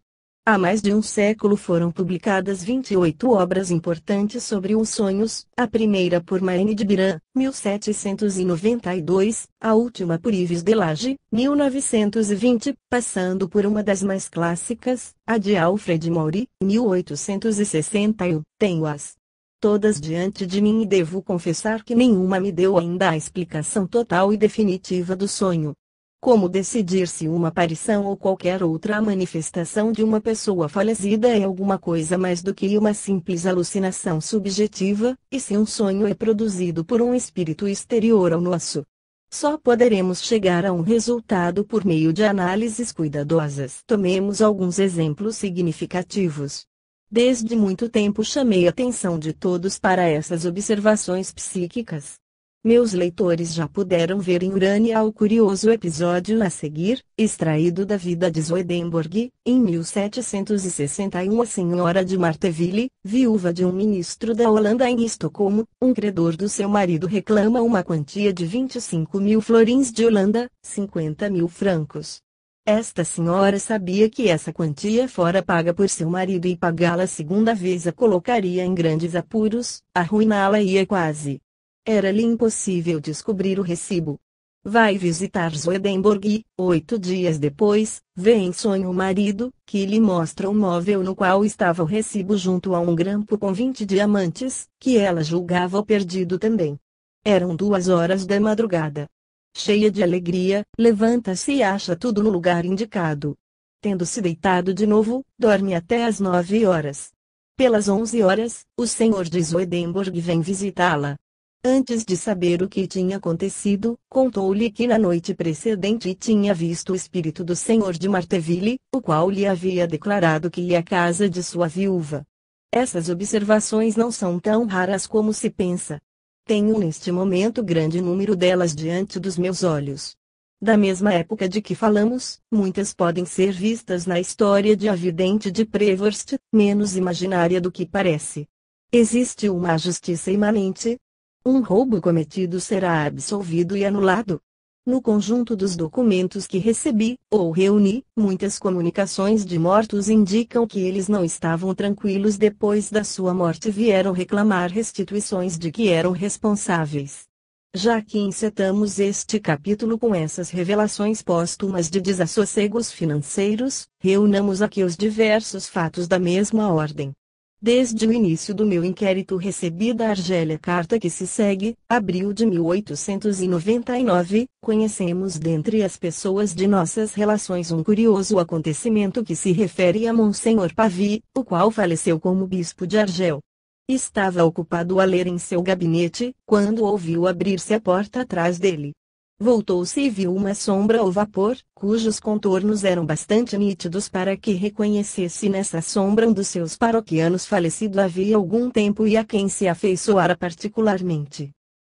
Há mais de um século foram publicadas 28 obras importantes sobre os sonhos, a primeira por Maine de Biran, 1792, a última por Yves Delage, 1920, passando por uma das mais clássicas, a de Alfred Maury, 1861. Tenho-as todas diante de mim e devo confessar que nenhuma me deu ainda a explicação total e definitiva do sonho. Como decidir se uma aparição ou qualquer outra manifestação de uma pessoa falecida é alguma coisa mais do que uma simples alucinação subjetiva, e se um sonho é produzido por um espírito exterior ao nosso. Só poderemos chegar a um resultado por meio de análises cuidadosas. Tomemos alguns exemplos significativos. Desde muito tempo chamei a atenção de todos para essas observações psíquicas. Meus leitores já puderam ver em Urânia o curioso episódio a seguir, extraído da vida de Swedenborg. Em 1761 a senhora de Marteville, viúva de um ministro da Holanda em Estocolmo, um credor do seu marido reclama uma quantia de 25.000 florins de Holanda, 50.000 francos. Esta senhora sabia que essa quantia fora paga por seu marido e pagá-la segunda vez a colocaria em grandes apuros, arruiná-la-ia quase. Era-lhe impossível descobrir o recibo. Vai visitar Swedenborg, 8 dias depois, vê em sonho o marido, que lhe mostra um móvel no qual estava o recibo junto a um grampo com 20 diamantes, que ela julgava o perdido também. Eram 2 horas da madrugada. Cheia de alegria, levanta-se e acha tudo no lugar indicado. Tendo-se deitado de novo, dorme até às 9 horas. Pelas 11 horas, o senhor de Swedenborg vem visitá-la. Antes de saber o que tinha acontecido, contou-lhe que na noite precedente tinha visto o espírito do senhor de Marteville, o qual lhe havia declarado que ia à casa de sua viúva. Essas observações não são tão raras como se pensa. Tenho neste momento grande número delas diante dos meus olhos. Da mesma época de que falamos, muitas podem ser vistas na história de A Vidente de Prevorst, menos imaginária do que parece. Existe uma justiça imanente. Um roubo cometido será absolvido e anulado. No conjunto dos documentos que recebi, ou reuni, muitas comunicações de mortos indicam que eles não estavam tranquilos depois da sua morte e vieram reclamar restituições de que eram responsáveis. Já que encetamos este capítulo com essas revelações póstumas de desassossegos financeiros, reunamos aqui os diversos fatos da mesma ordem. Desde o início do meu inquérito recebi da Argélia carta que se segue, abril de 1899, conhecemos dentre as pessoas de nossas relações um curioso acontecimento que se refere a Monsenhor Pavie, o qual faleceu como bispo de Argel. Estava ocupado a ler em seu gabinete, quando ouviu abrir-se a porta atrás dele. Voltou-se e viu uma sombra ou vapor, cujos contornos eram bastante nítidos para que reconhecesse nessa sombra um dos seus paroquianos falecido havia algum tempo e a quem se afeiçoara particularmente.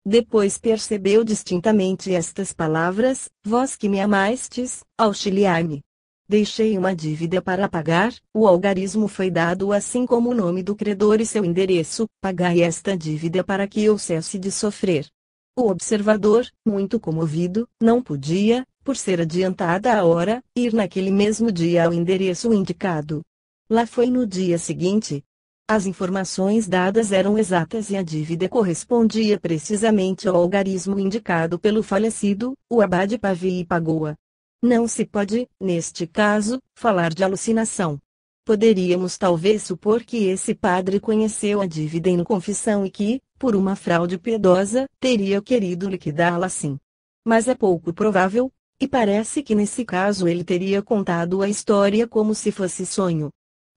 Depois percebeu distintamente estas palavras: vós que me amastes, auxiliai-me. Deixei uma dívida para pagar, o algarismo foi dado assim como o nome do credor e seu endereço, pagai esta dívida para que eu cesse de sofrer. O observador, muito comovido, não podia, por ser adiantada a hora, ir naquele mesmo dia ao endereço indicado. Lá foi no dia seguinte. As informações dadas eram exatas e a dívida correspondia precisamente ao algarismo indicado pelo falecido, o abade Pavie, e pagou-a. Não se pode, neste caso, falar de alucinação. Poderíamos talvez supor que esse padre conheceu a dívida em confissão e que, por uma fraude piedosa, teria querido liquidá-la assim. Mas é pouco provável, e parece que nesse caso ele teria contado a história como se fosse sonho.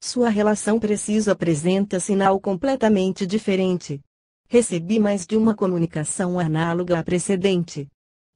Sua relação precisa apresenta sinal completamente diferente. Recebi mais de uma comunicação análoga à precedente.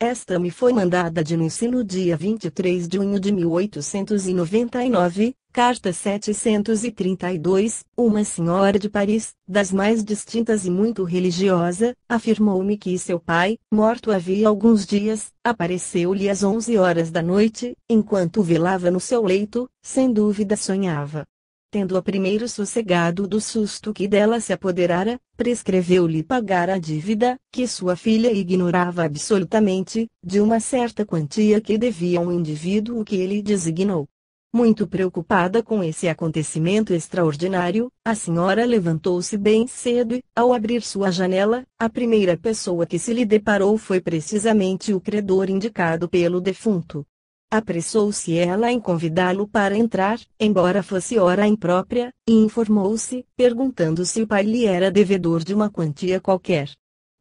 Esta me foi mandada de Nice no dia 23 de junho de 1899, carta 732, uma senhora de Paris, das mais distintas e muito religiosa, afirmou-me que seu pai, morto havia alguns dias, apareceu-lhe às 11 horas da noite, enquanto velava no seu leito, sem dúvida sonhava. Tendo-a primeiro sossegado do susto que dela se apoderara, prescreveu-lhe pagar a dívida, que sua filha ignorava absolutamente, de uma certa quantia que devia a um indivíduo que ele designou. Muito preocupada com esse acontecimento extraordinário, a senhora levantou-se bem cedo e, ao abrir sua janela, a primeira pessoa que se lhe deparou foi precisamente o credor indicado pelo defunto. Apressou-se ela em convidá-lo para entrar, embora fosse hora imprópria, e informou-se, perguntando se o pai lhe era devedor de uma quantia qualquer.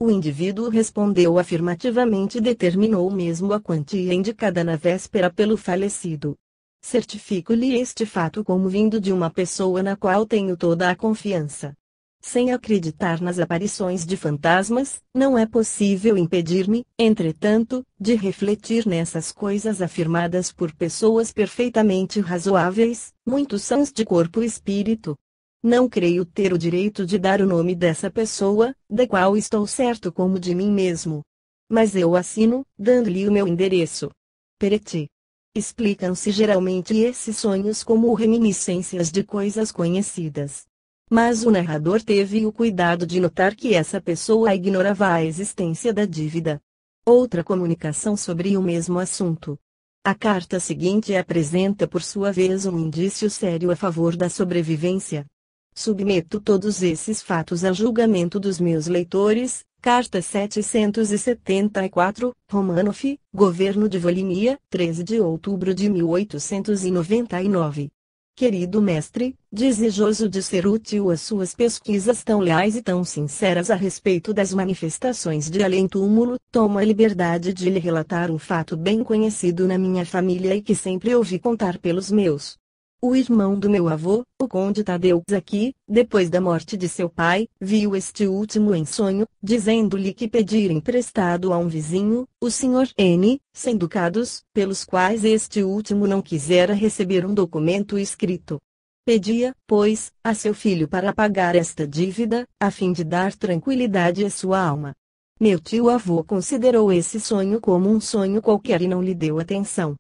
O indivíduo respondeu afirmativamente e determinou mesmo a quantia indicada na véspera pelo falecido. Certifico-lhe este fato como vindo de uma pessoa na qual tenho toda a confiança. Sem acreditar nas aparições de fantasmas, não é possível impedir-me, entretanto, de refletir nessas coisas afirmadas por pessoas perfeitamente razoáveis, muito sãs de corpo e espírito. Não creio ter o direito de dar o nome dessa pessoa, da qual estou certo como de mim mesmo. Mas eu assino, dando-lhe o meu endereço. Peretti. Explicam-se geralmente esses sonhos como reminiscências de coisas conhecidas. Mas o narrador teve o cuidado de notar que essa pessoa ignorava a existência da dívida. Outra comunicação sobre o mesmo assunto. A carta seguinte apresenta por sua vez um indício sério a favor da sobrevivência. Submeto todos esses fatos a julgamento dos meus leitores. Carta 774, Romanov, Governo de Volínia, 13 de outubro de 1899. Querido mestre, desejoso de ser útil às suas pesquisas tão leais e tão sinceras a respeito das manifestações de além-túmulo, tomo a liberdade de lhe relatar um fato bem conhecido na minha família e que sempre ouvi contar pelos meus. O irmão do meu avô, o conde Tadeu Zaki, depois da morte de seu pai, viu este último em sonho, dizendo-lhe que pedira emprestado a um vizinho, o Sr. N, 100 ducados, pelos quais este último não quisera receber um documento escrito. Pedia, pois, a seu filho para pagar esta dívida, a fim de dar tranquilidade à sua alma. Meu tio-avô considerou esse sonho como um sonho qualquer e não lhe deu atenção.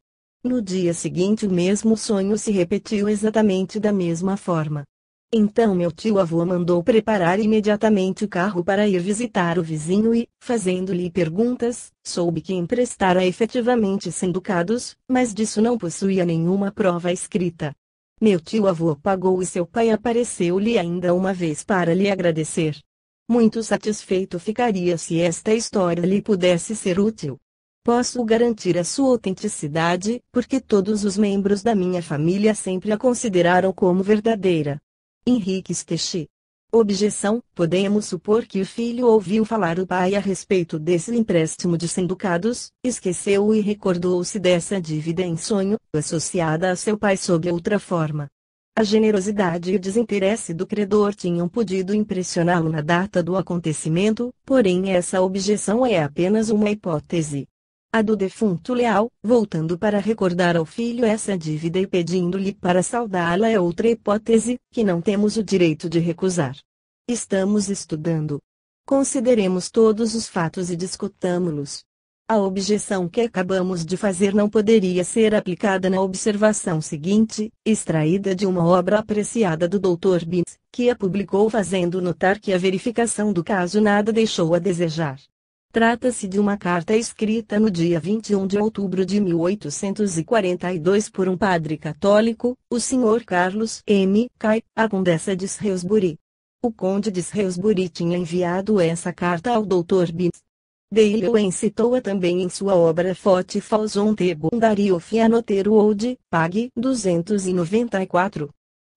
No dia seguinte o mesmo sonho se repetiu exatamente da mesma forma. Então meu tio-avô mandou preparar imediatamente o carro para ir visitar o vizinho e, fazendo-lhe perguntas, soube que emprestara efetivamente 100 ducados, mas disso não possuía nenhuma prova escrita. Meu tio-avô pagou e seu pai apareceu-lhe ainda uma vez para lhe agradecer. Muito satisfeito ficaria se esta história lhe pudesse ser útil. Posso garantir a sua autenticidade, porque todos os membros da minha família sempre a consideraram como verdadeira. Henrique Stech. Objeção: podemos supor que o filho ouviu falar do pai a respeito desse empréstimo de 100 ducados, esqueceu e recordou-se dessa dívida em sonho, associada a seu pai sob outra forma. A generosidade e o desinteresse do credor tinham podido impressioná-lo na data do acontecimento, porém essa objeção é apenas uma hipótese. A do defunto leal, voltando para recordar ao filho essa dívida e pedindo-lhe para saldá-la é outra hipótese, que não temos o direito de recusar. Estamos estudando. Consideremos todos os fatos e discutamo-los. A objeção que acabamos de fazer não poderia ser aplicada na observação seguinte, extraída de uma obra apreciada do Dr. Binns, que a publicou fazendo notar que a verificação do caso nada deixou a desejar. Trata-se de uma carta escrita no dia 21 de outubro de 1842 por um padre católico, o Sr. Carlos M. Kay, à Condessa de Shrewsbury. O Conde de Shrewsbury tinha enviado essa carta ao Dr. Binns. Dale citou-a também em sua obra Forty Falls on the Boundary of Another World, pag. 294.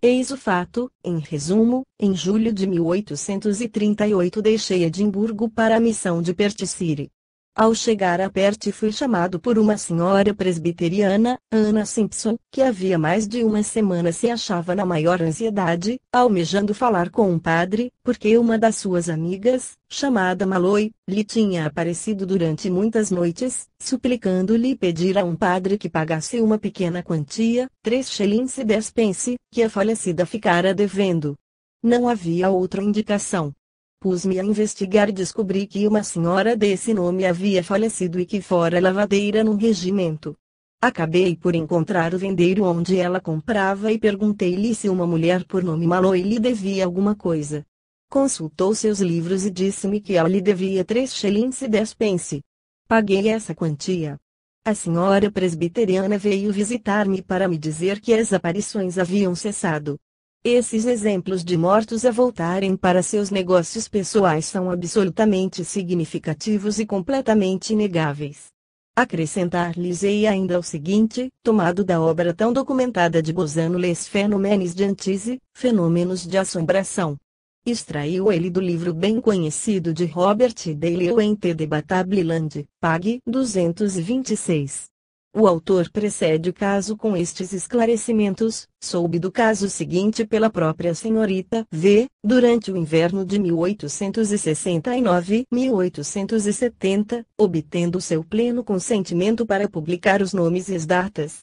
Eis o fato, em resumo, em julho de 1838 deixei Edimburgo para a missão de Perthshire. Ao chegar a Perth fui chamado por uma senhora presbiteriana, Anna Simpson, que havia mais de uma semana se achava na maior ansiedade, almejando falar com um padre, porque uma das suas amigas, chamada Malloy, lhe tinha aparecido durante muitas noites, suplicando-lhe pedir a um padre que pagasse uma pequena quantia, 3 shillings e 10 pence, que a falecida ficara devendo. Não havia outra indicação. Pus-me a investigar e descobri que uma senhora desse nome havia falecido e que fora lavadeira num regimento. Acabei por encontrar o vendeiro onde ela comprava e perguntei-lhe se uma mulher por nome Malloy lhe devia alguma coisa. Consultou seus livros e disse-me que ela lhe devia 3 shillings e 10 pence. Paguei essa quantia. A senhora presbiteriana veio visitar-me para me dizer que as aparições haviam cessado. Esses exemplos de mortos a voltarem para seus negócios pessoais são absolutamente significativos e completamente inegáveis. Acrescentar-lhes-ei ainda o seguinte, tomado da obra tão documentada de Bozano Les Phénomènes d'Antise, Fenômenos de Assombração. Extraiu ele do livro bem conhecido de Robert Daley O Indébatable Land, pag. 226. O autor precede o caso com estes esclarecimentos: soube do caso seguinte pela própria senhorita V, durante o inverno de 1869-1870, obtendo seu pleno consentimento para publicar os nomes e as datas.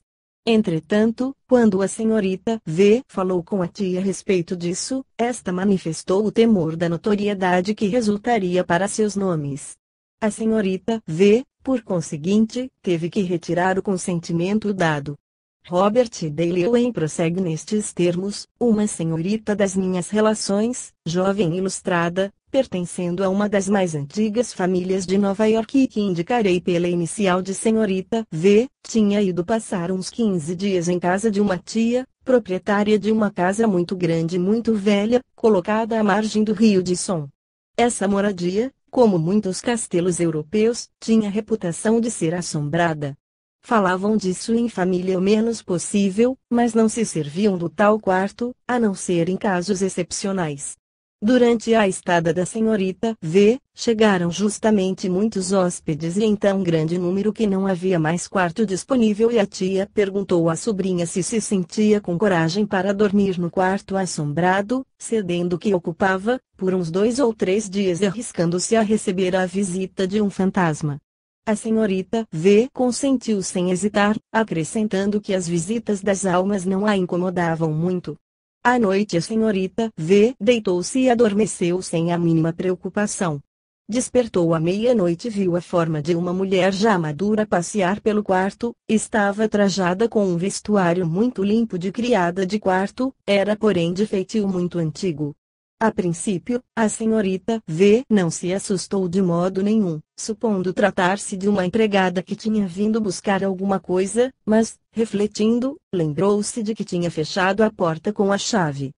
Entretanto, quando a senhorita V falou com a tia a respeito disso, esta manifestou o temor da notoriedade que resultaria para seus nomes. A senhorita V, por conseguinte, teve que retirar o consentimento dado. Robert Daley prossegue nestes termos: uma senhorita das minhas relações, jovem e ilustrada, pertencendo a uma das mais antigas famílias de Nova York e que indicarei pela inicial de senhorita V, tinha ido passar uns 15 dias em casa de uma tia, proprietária de uma casa muito grande e muito velha, colocada à margem do rio de Som. Essa moradia, como muitos castelos europeus, tinha reputação de ser assombrada. Falavam disso em família o menos possível, mas não se serviam do tal quarto, a não ser em casos excepcionais. Durante a estada da senhorita V, chegaram justamente muitos hóspedes e em tão grande número que não havia mais quarto disponível e a tia perguntou à sobrinha se se sentia com coragem para dormir no quarto assombrado, cedendo que ocupava, por uns 2 ou 3 dias e arriscando-se a receber a visita de um fantasma. A senhorita V consentiu sem hesitar, acrescentando que as visitas das almas não a incomodavam muito. À noite a senhorita V deitou-se e adormeceu sem a mínima preocupação. Despertou à meia-noite e viu a forma de uma mulher já madura passear pelo quarto, estava trajada com um vestuário muito limpo de criada de quarto, era porém de feitio muito antigo. A princípio, a senhorita V não se assustou de modo nenhum, supondo tratar-se de uma empregada que tinha vindo buscar alguma coisa, mas, refletindo, lembrou-se de que tinha fechado a porta com a chave.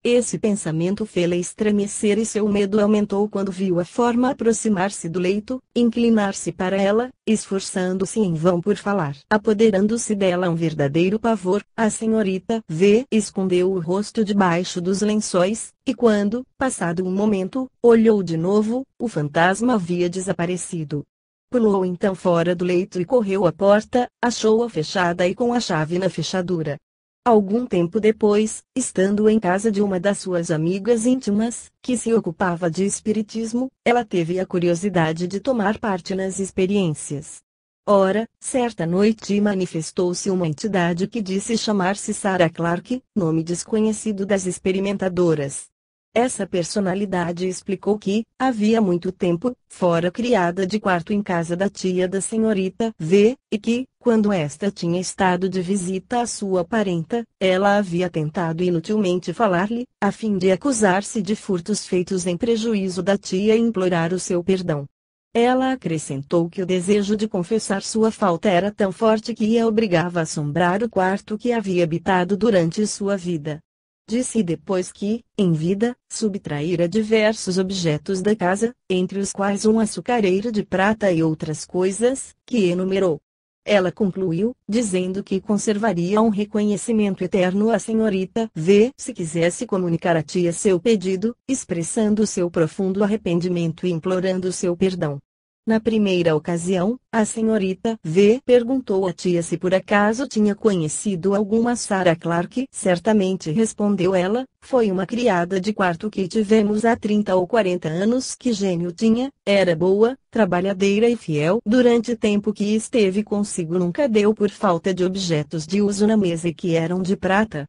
Esse pensamento fê-la estremecer e seu medo aumentou quando viu a forma aproximar-se do leito, inclinar-se para ela, esforçando-se em vão por falar. Apoderando-se dela um verdadeiro pavor, a senhorita V escondeu o rosto debaixo dos lençóis, e quando, passado um momento, olhou de novo, o fantasma havia desaparecido. Pulou então fora do leito e correu à porta, achou-a fechada e com a chave na fechadura. Algum tempo depois, estando em casa de uma das suas amigas íntimas, que se ocupava de espiritismo, ela teve a curiosidade de tomar parte nas experiências. Ora, certa noite manifestou-se uma entidade que disse chamar-se Sarah Clark, nome desconhecido das experimentadoras. Essa personalidade explicou que, havia muito tempo, fora criada de quarto em casa da tia da senhorita V, e que, quando esta tinha estado de visita à sua parenta, ela havia tentado inutilmente falar-lhe, a fim de acusar-se de furtos feitos em prejuízo da tia e implorar o seu perdão. Ela acrescentou que o desejo de confessar sua falta era tão forte que a obrigava a assombrar o quarto que havia habitado durante sua vida. Disse depois que, em vida, subtraíra diversos objetos da casa, entre os quais uma açucareira de prata e outras coisas, que enumerou. Ela concluiu, dizendo que conservaria um reconhecimento eterno à senhorita V se quisesse comunicar à tia seu pedido, expressando seu profundo arrependimento e implorando seu perdão. Na primeira ocasião, a senhorita V perguntou à tia se por acaso tinha conhecido alguma Sarah Clark. Certamente, respondeu ela, foi uma criada de quarto que tivemos há 30 ou 40 anos. Que gênio tinha, era boa, trabalhadeira e fiel. Durante o tempo que esteve consigo nunca deu por falta de objetos de uso na mesa e que eram de prata.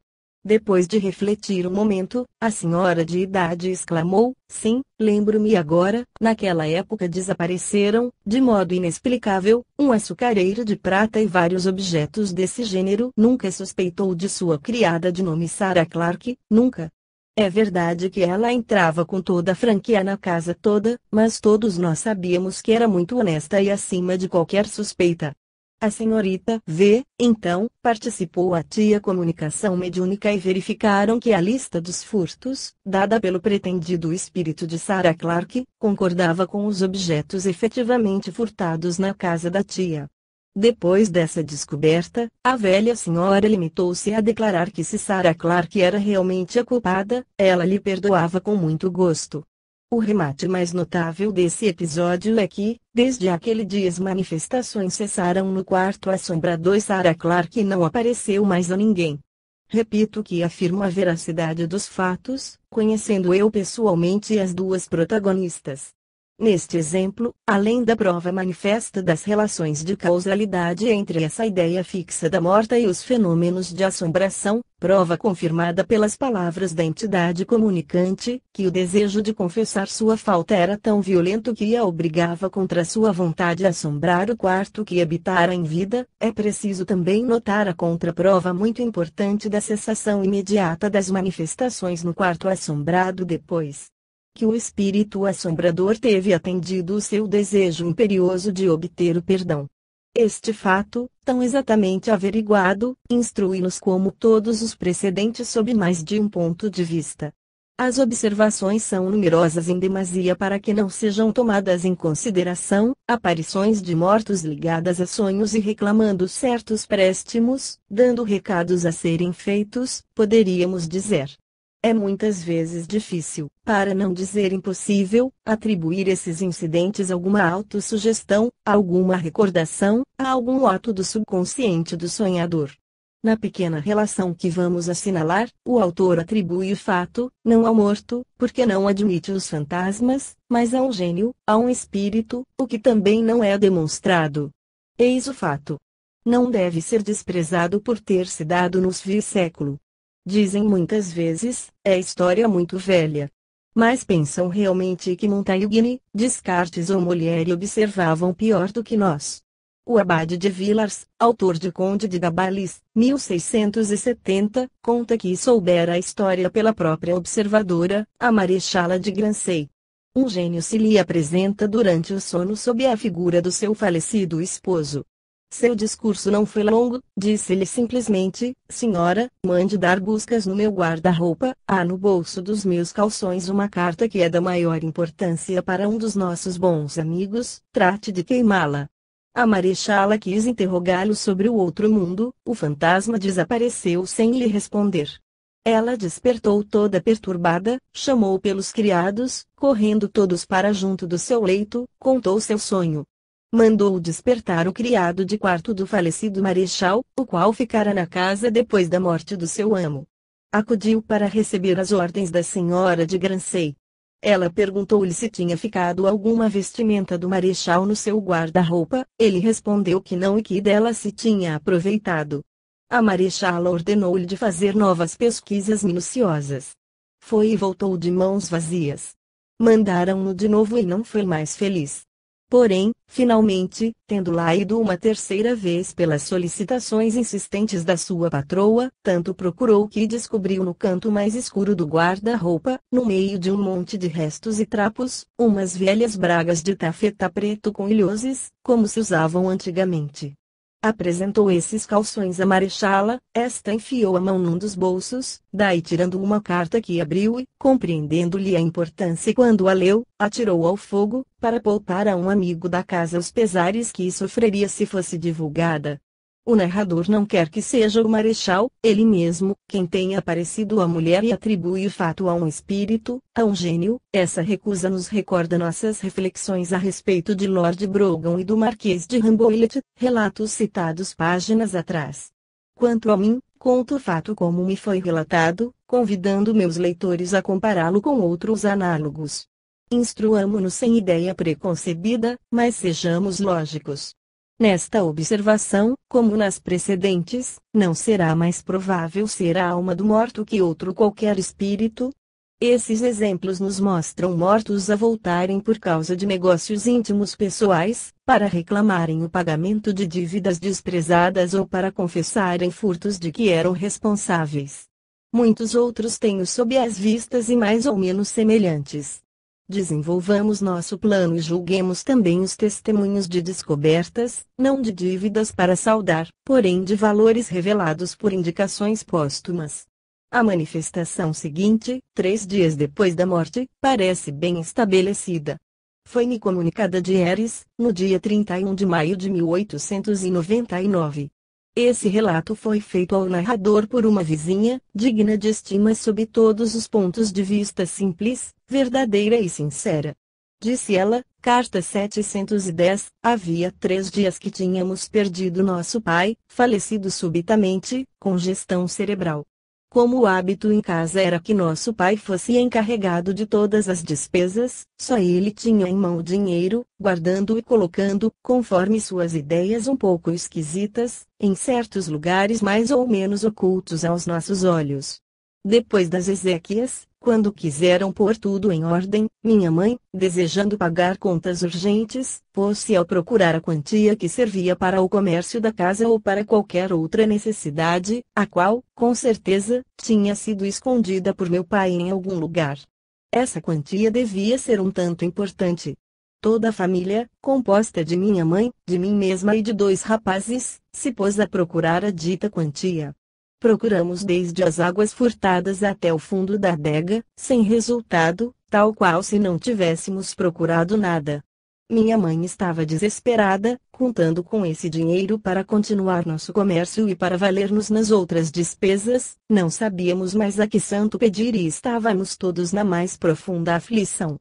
Depois de refletir um momento, a senhora de idade exclamou, sim, lembro-me agora, naquela época desapareceram, de modo inexplicável, um açucareiro de prata e vários objetos desse gênero. Nunca suspeitou de sua criada de nome Sarah Clark, nunca. É verdade que ela entrava com toda a franquia na casa toda, mas todos nós sabíamos que era muito honesta e acima de qualquer suspeita. A senhorita V, então, participou atia comunicação mediúnica e verificaram que a lista dos furtos, dada pelo pretendido espírito de Sarah Clark, concordava com os objetos efetivamente furtados na casa da tia. Depois dessa descoberta, a velha senhora limitou-se a declarar que se Sarah Clark era realmente a culpada, ela lhe perdoava com muito gosto. O remate mais notável desse episódio é que, desde aquele dia as manifestações cessaram no quarto assombrador e Sarah Clark não apareceu mais a ninguém. Repito que afirmo a veracidade dos fatos, conhecendo eu pessoalmente as duas protagonistas. Neste exemplo, além da prova manifesta das relações de causalidade entre essa ideia fixa da morta e os fenômenos de assombração, prova confirmada pelas palavras da entidade comunicante, que o desejo de confessar sua falta era tão violento que a obrigava contra sua vontade a assombrar o quarto que habitara em vida, é preciso também notar a contraprova muito importante da cessação imediata das manifestações no quarto assombrado depois que o espírito assombrador teve atendido o seu desejo imperioso de obter o perdão. Este fato, tão exatamente averiguado, instrui-nos como todos os precedentes sob mais de um ponto de vista. As observações são numerosas em demasia para que não sejam tomadas em consideração, aparições de mortos ligadas a sonhos e reclamando certos préstimos, dando recados a serem feitos, poderíamos dizer. É muitas vezes difícil, para não dizer impossível, atribuir esses incidentes a alguma autossugestão, a alguma recordação, a algum ato do subconsciente do sonhador. Na pequena relação que vamos assinalar, o autor atribui o fato, não ao morto, porque não admite os fantasmas, mas a um gênio, a um espírito, o que também não é demonstrado. Eis o fato. Não deve ser desprezado por ter se dado nos século. Dizem muitas vezes, é história muito velha. Mas pensam realmente que Montaigne, Descartes ou Molière observavam pior do que nós. O Abade de Villars, autor de Conde de Gabalis, 1670, conta que soubera a história pela própria observadora, a Marechala de Grancey. Um gênio se lhe apresenta durante o sono sob a figura do seu falecido esposo. Seu discurso não foi longo, disse-lhe simplesmente: senhora, mande dar buscas no meu guarda-roupa, há no bolso dos meus calções uma carta que é da maior importância para um dos nossos bons amigos, trate de queimá-la. A Marechala quis interrogá-lo sobre o outro mundo, o fantasma desapareceu sem lhe responder. Ela despertou toda perturbada, chamou pelos criados, correndo todos para junto do seu leito, contou seu sonho. Mandou despertar o criado de quarto do falecido marechal, o qual ficara na casa depois da morte do seu amo. Acudiu para receber as ordens da senhora de Grancey. Ela perguntou-lhe se tinha ficado alguma vestimenta do marechal no seu guarda-roupa, ele respondeu que não e que dela se tinha aproveitado. A marechala ordenou-lhe de fazer novas pesquisas minuciosas. Foi e voltou de mãos vazias. Mandaram-no de novo e não foi mais feliz. Porém, finalmente, tendo lá ido uma terceira vez pelas solicitações insistentes da sua patroa, tanto procurou que descobriu no canto mais escuro do guarda-roupa, no meio de um monte de restos e trapos, umas velhas bragas de tafeta preto com ilhoses, como se usavam antigamente. Apresentou esses calções à marechala, esta enfiou a mão num dos bolsos, daí tirando uma carta que abriu e, compreendendo-lhe a importância quando a leu, atirou ao fogo, para poupar a um amigo da casa os pesares que sofreria se fosse divulgada. O narrador não quer que seja o marechal, ele mesmo, quem tenha aparecido à mulher e atribui o fato a um espírito, a um gênio. Essa recusa nos recorda nossas reflexões a respeito de Lord Brougham e do Marquês de Rambouillet, relatos citados páginas atrás. Quanto a mim, conto o fato como me foi relatado, convidando meus leitores a compará-lo com outros análogos. Instruamo-nos sem ideia preconcebida, mas sejamos lógicos. Nesta observação, como nas precedentes, não será mais provável ser a alma do morto que outro qualquer espírito? Esses exemplos nos mostram mortos a voltarem por causa de negócios íntimos pessoais, para reclamarem o pagamento de dívidas desprezadas ou para confessarem furtos de que eram responsáveis. Muitos outros tenho sob as vistas e mais ou menos semelhantes. Desenvolvamos nosso plano e julguemos também os testemunhos de descobertas, não de dívidas para saldar, porém de valores revelados por indicações póstumas. A manifestação seguinte, 3 dias depois da morte, parece bem estabelecida. Foi-me comunicada de Eres, no dia 31 de maio de 1899. Esse relato foi feito ao narrador por uma vizinha, digna de estima sob todos os pontos de vista, simples, verdadeira e sincera. Disse ela, carta 710, havia 3 dias que tínhamos perdido nosso pai, falecido subitamente, congestão cerebral. Como o hábito em casa era que nosso pai fosse encarregado de todas as despesas, só ele tinha em mão o dinheiro, guardando e colocando, conforme suas ideias um pouco esquisitas, em certos lugares mais ou menos ocultos aos nossos olhos. Depois das exéquias, quando quiseram pôr tudo em ordem, minha mãe, desejando pagar contas urgentes, pôs-se a procurar a quantia que servia para o comércio da casa ou para qualquer outra necessidade, a qual, com certeza, tinha sido escondida por meu pai em algum lugar. Essa quantia devia ser um tanto importante. Toda a família, composta de minha mãe, de mim mesma e de 2 rapazes, se pôs a procurar a dita quantia. Procuramos desde as águas furtadas até o fundo da adega, sem resultado, tal qual se não tivéssemos procurado nada. Minha mãe estava desesperada, contando com esse dinheiro para continuar nosso comércio e para valer-nos nas outras despesas, não sabíamos mais a que santo pedir e estávamos todos na mais profunda aflição.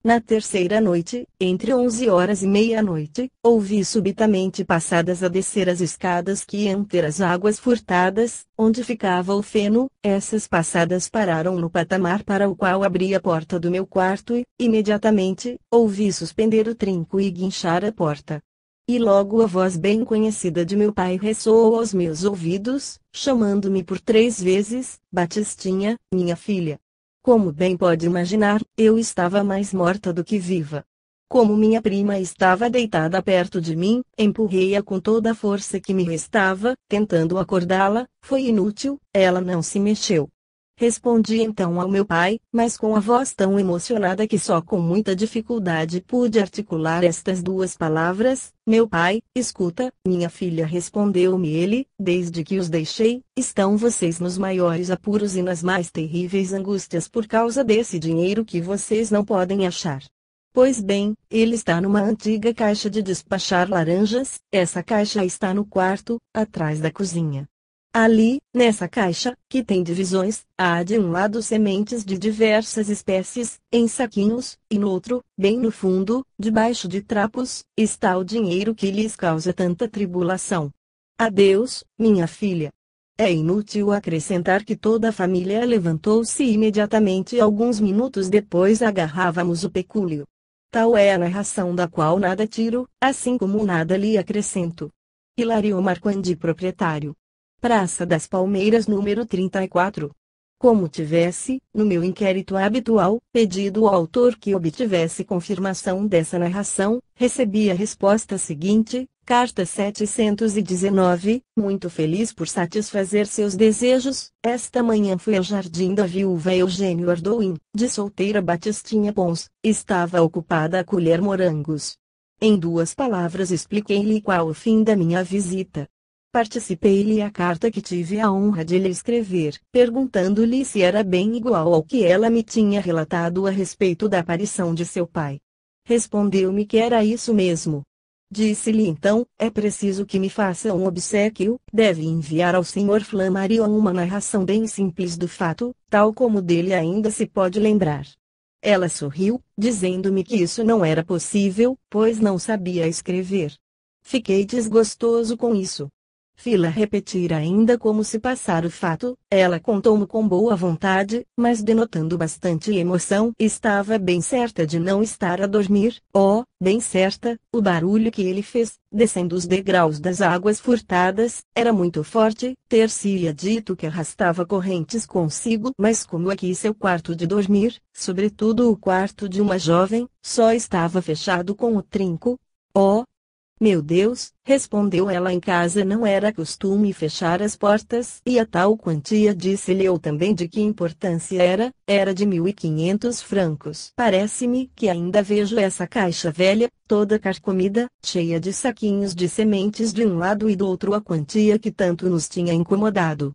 Na terceira noite, entre 11 horas e meia-noite, ouvi subitamente passadas a descer as escadas que iam ter as águas furtadas, onde ficava o feno. Essas passadas pararam no patamar para o qual abri a porta do meu quarto e, imediatamente, ouvi suspender o trinco e guinchar a porta. E logo a voz bem conhecida de meu pai ressoou aos meus ouvidos, chamando-me por 3 vezes, Batistinha, minha filha. Como bem pode imaginar, eu estava mais morta do que viva. Como minha prima estava deitada perto de mim, empurrei-a com toda a força que me restava, tentando acordá-la. Foi inútil, ela não se mexeu. Respondi então ao meu pai, mas com a voz tão emocionada que só com muita dificuldade pude articular estas 2 palavras: meu pai. Escuta, minha filha, respondeu-me ele, desde que os deixei, estão vocês nos maiores apuros e nas mais terríveis angústias por causa desse dinheiro que vocês não podem achar. Pois bem, ele está numa antiga caixa de despachar laranjas. Essa caixa está no quarto, atrás da cozinha. Ali, nessa caixa, que tem divisões, há de um lado sementes de diversas espécies, em saquinhos, e no outro, bem no fundo, debaixo de trapos, está o dinheiro que lhes causa tanta tribulação. Adeus, minha filha. É inútil acrescentar que toda a família levantou-se imediatamente e alguns minutos depois agarrávamos o pecúlio. Tal é a narração da qual nada tiro, assim como nada lhe acrescento. Hilario Marquandi, proprietário. Praça das Palmeiras, número 34. Como tivesse, no meu inquérito habitual, pedido ao autor que obtivesse confirmação dessa narração, recebi a resposta seguinte, carta 719, muito feliz por satisfazer seus desejos, esta manhã fui ao jardim da viúva Eugênio Ardouin, de solteira Batistinha Pons, estava ocupada a colher morangos. Em 2 palavras expliquei-lhe qual o fim da minha visita. Participei-lhe a carta que tive a honra de lhe escrever, perguntando-lhe se era bem igual ao que ela me tinha relatado a respeito da aparição de seu pai. Respondeu-me que era isso mesmo. Disse-lhe então, é preciso que me faça um obséquio, deve enviar ao Sr. Flammarion uma narração bem simples do fato, tal como dele ainda se pode lembrar. Ela sorriu, dizendo-me que isso não era possível, pois não sabia escrever. Fiquei desgostoso com isso. Fila repetir ainda como se passara o fato, ela contou-me com boa vontade, mas denotando bastante emoção. Estava bem certa de não estar a dormir, bem certa. O barulho que ele fez, descendo os degraus das águas furtadas, era muito forte. Ter-se-ia dito que arrastava correntes consigo, mas como aqui seu quarto de dormir, sobretudo o quarto de uma jovem, só estava fechado com o trinco, Meu Deus, respondeu ela, em casa não era costume fechar as portas, e a tal quantia, disse-lhe eu também. De que importância era? Era de 1.500 francos. Parece-me que ainda vejo essa caixa velha, toda carcomida, cheia de saquinhos de sementes de um lado e do outro, a quantia que tanto nos tinha incomodado.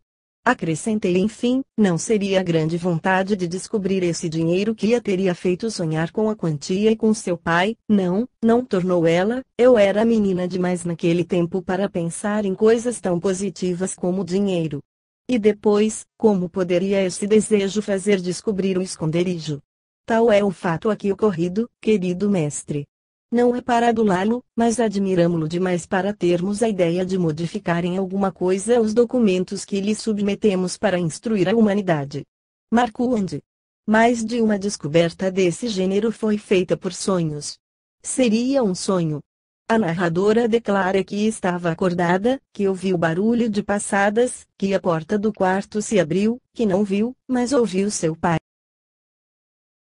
Acrescentei enfim, não seria grande vontade de descobrir esse dinheiro que a teria feito sonhar com a quantia e com seu pai? Não, não, tornou ela, eu era menina demais naquele tempo para pensar em coisas tão positivas como dinheiro. E depois, como poderia esse desejo fazer descobrir o esconderijo? Tal é o fato aqui ocorrido, querido mestre. Não é para adulá-lo, mas admiramo-lo demais para termos a ideia de modificar em alguma coisa os documentos que lhe submetemos para instruir a humanidade. Marquand. Mais de uma descoberta desse gênero foi feita por sonhos. Seria um sonho. A narradora declara que estava acordada, que ouviu barulho de passadas, que a porta do quarto se abriu, que não viu, mas ouviu seu pai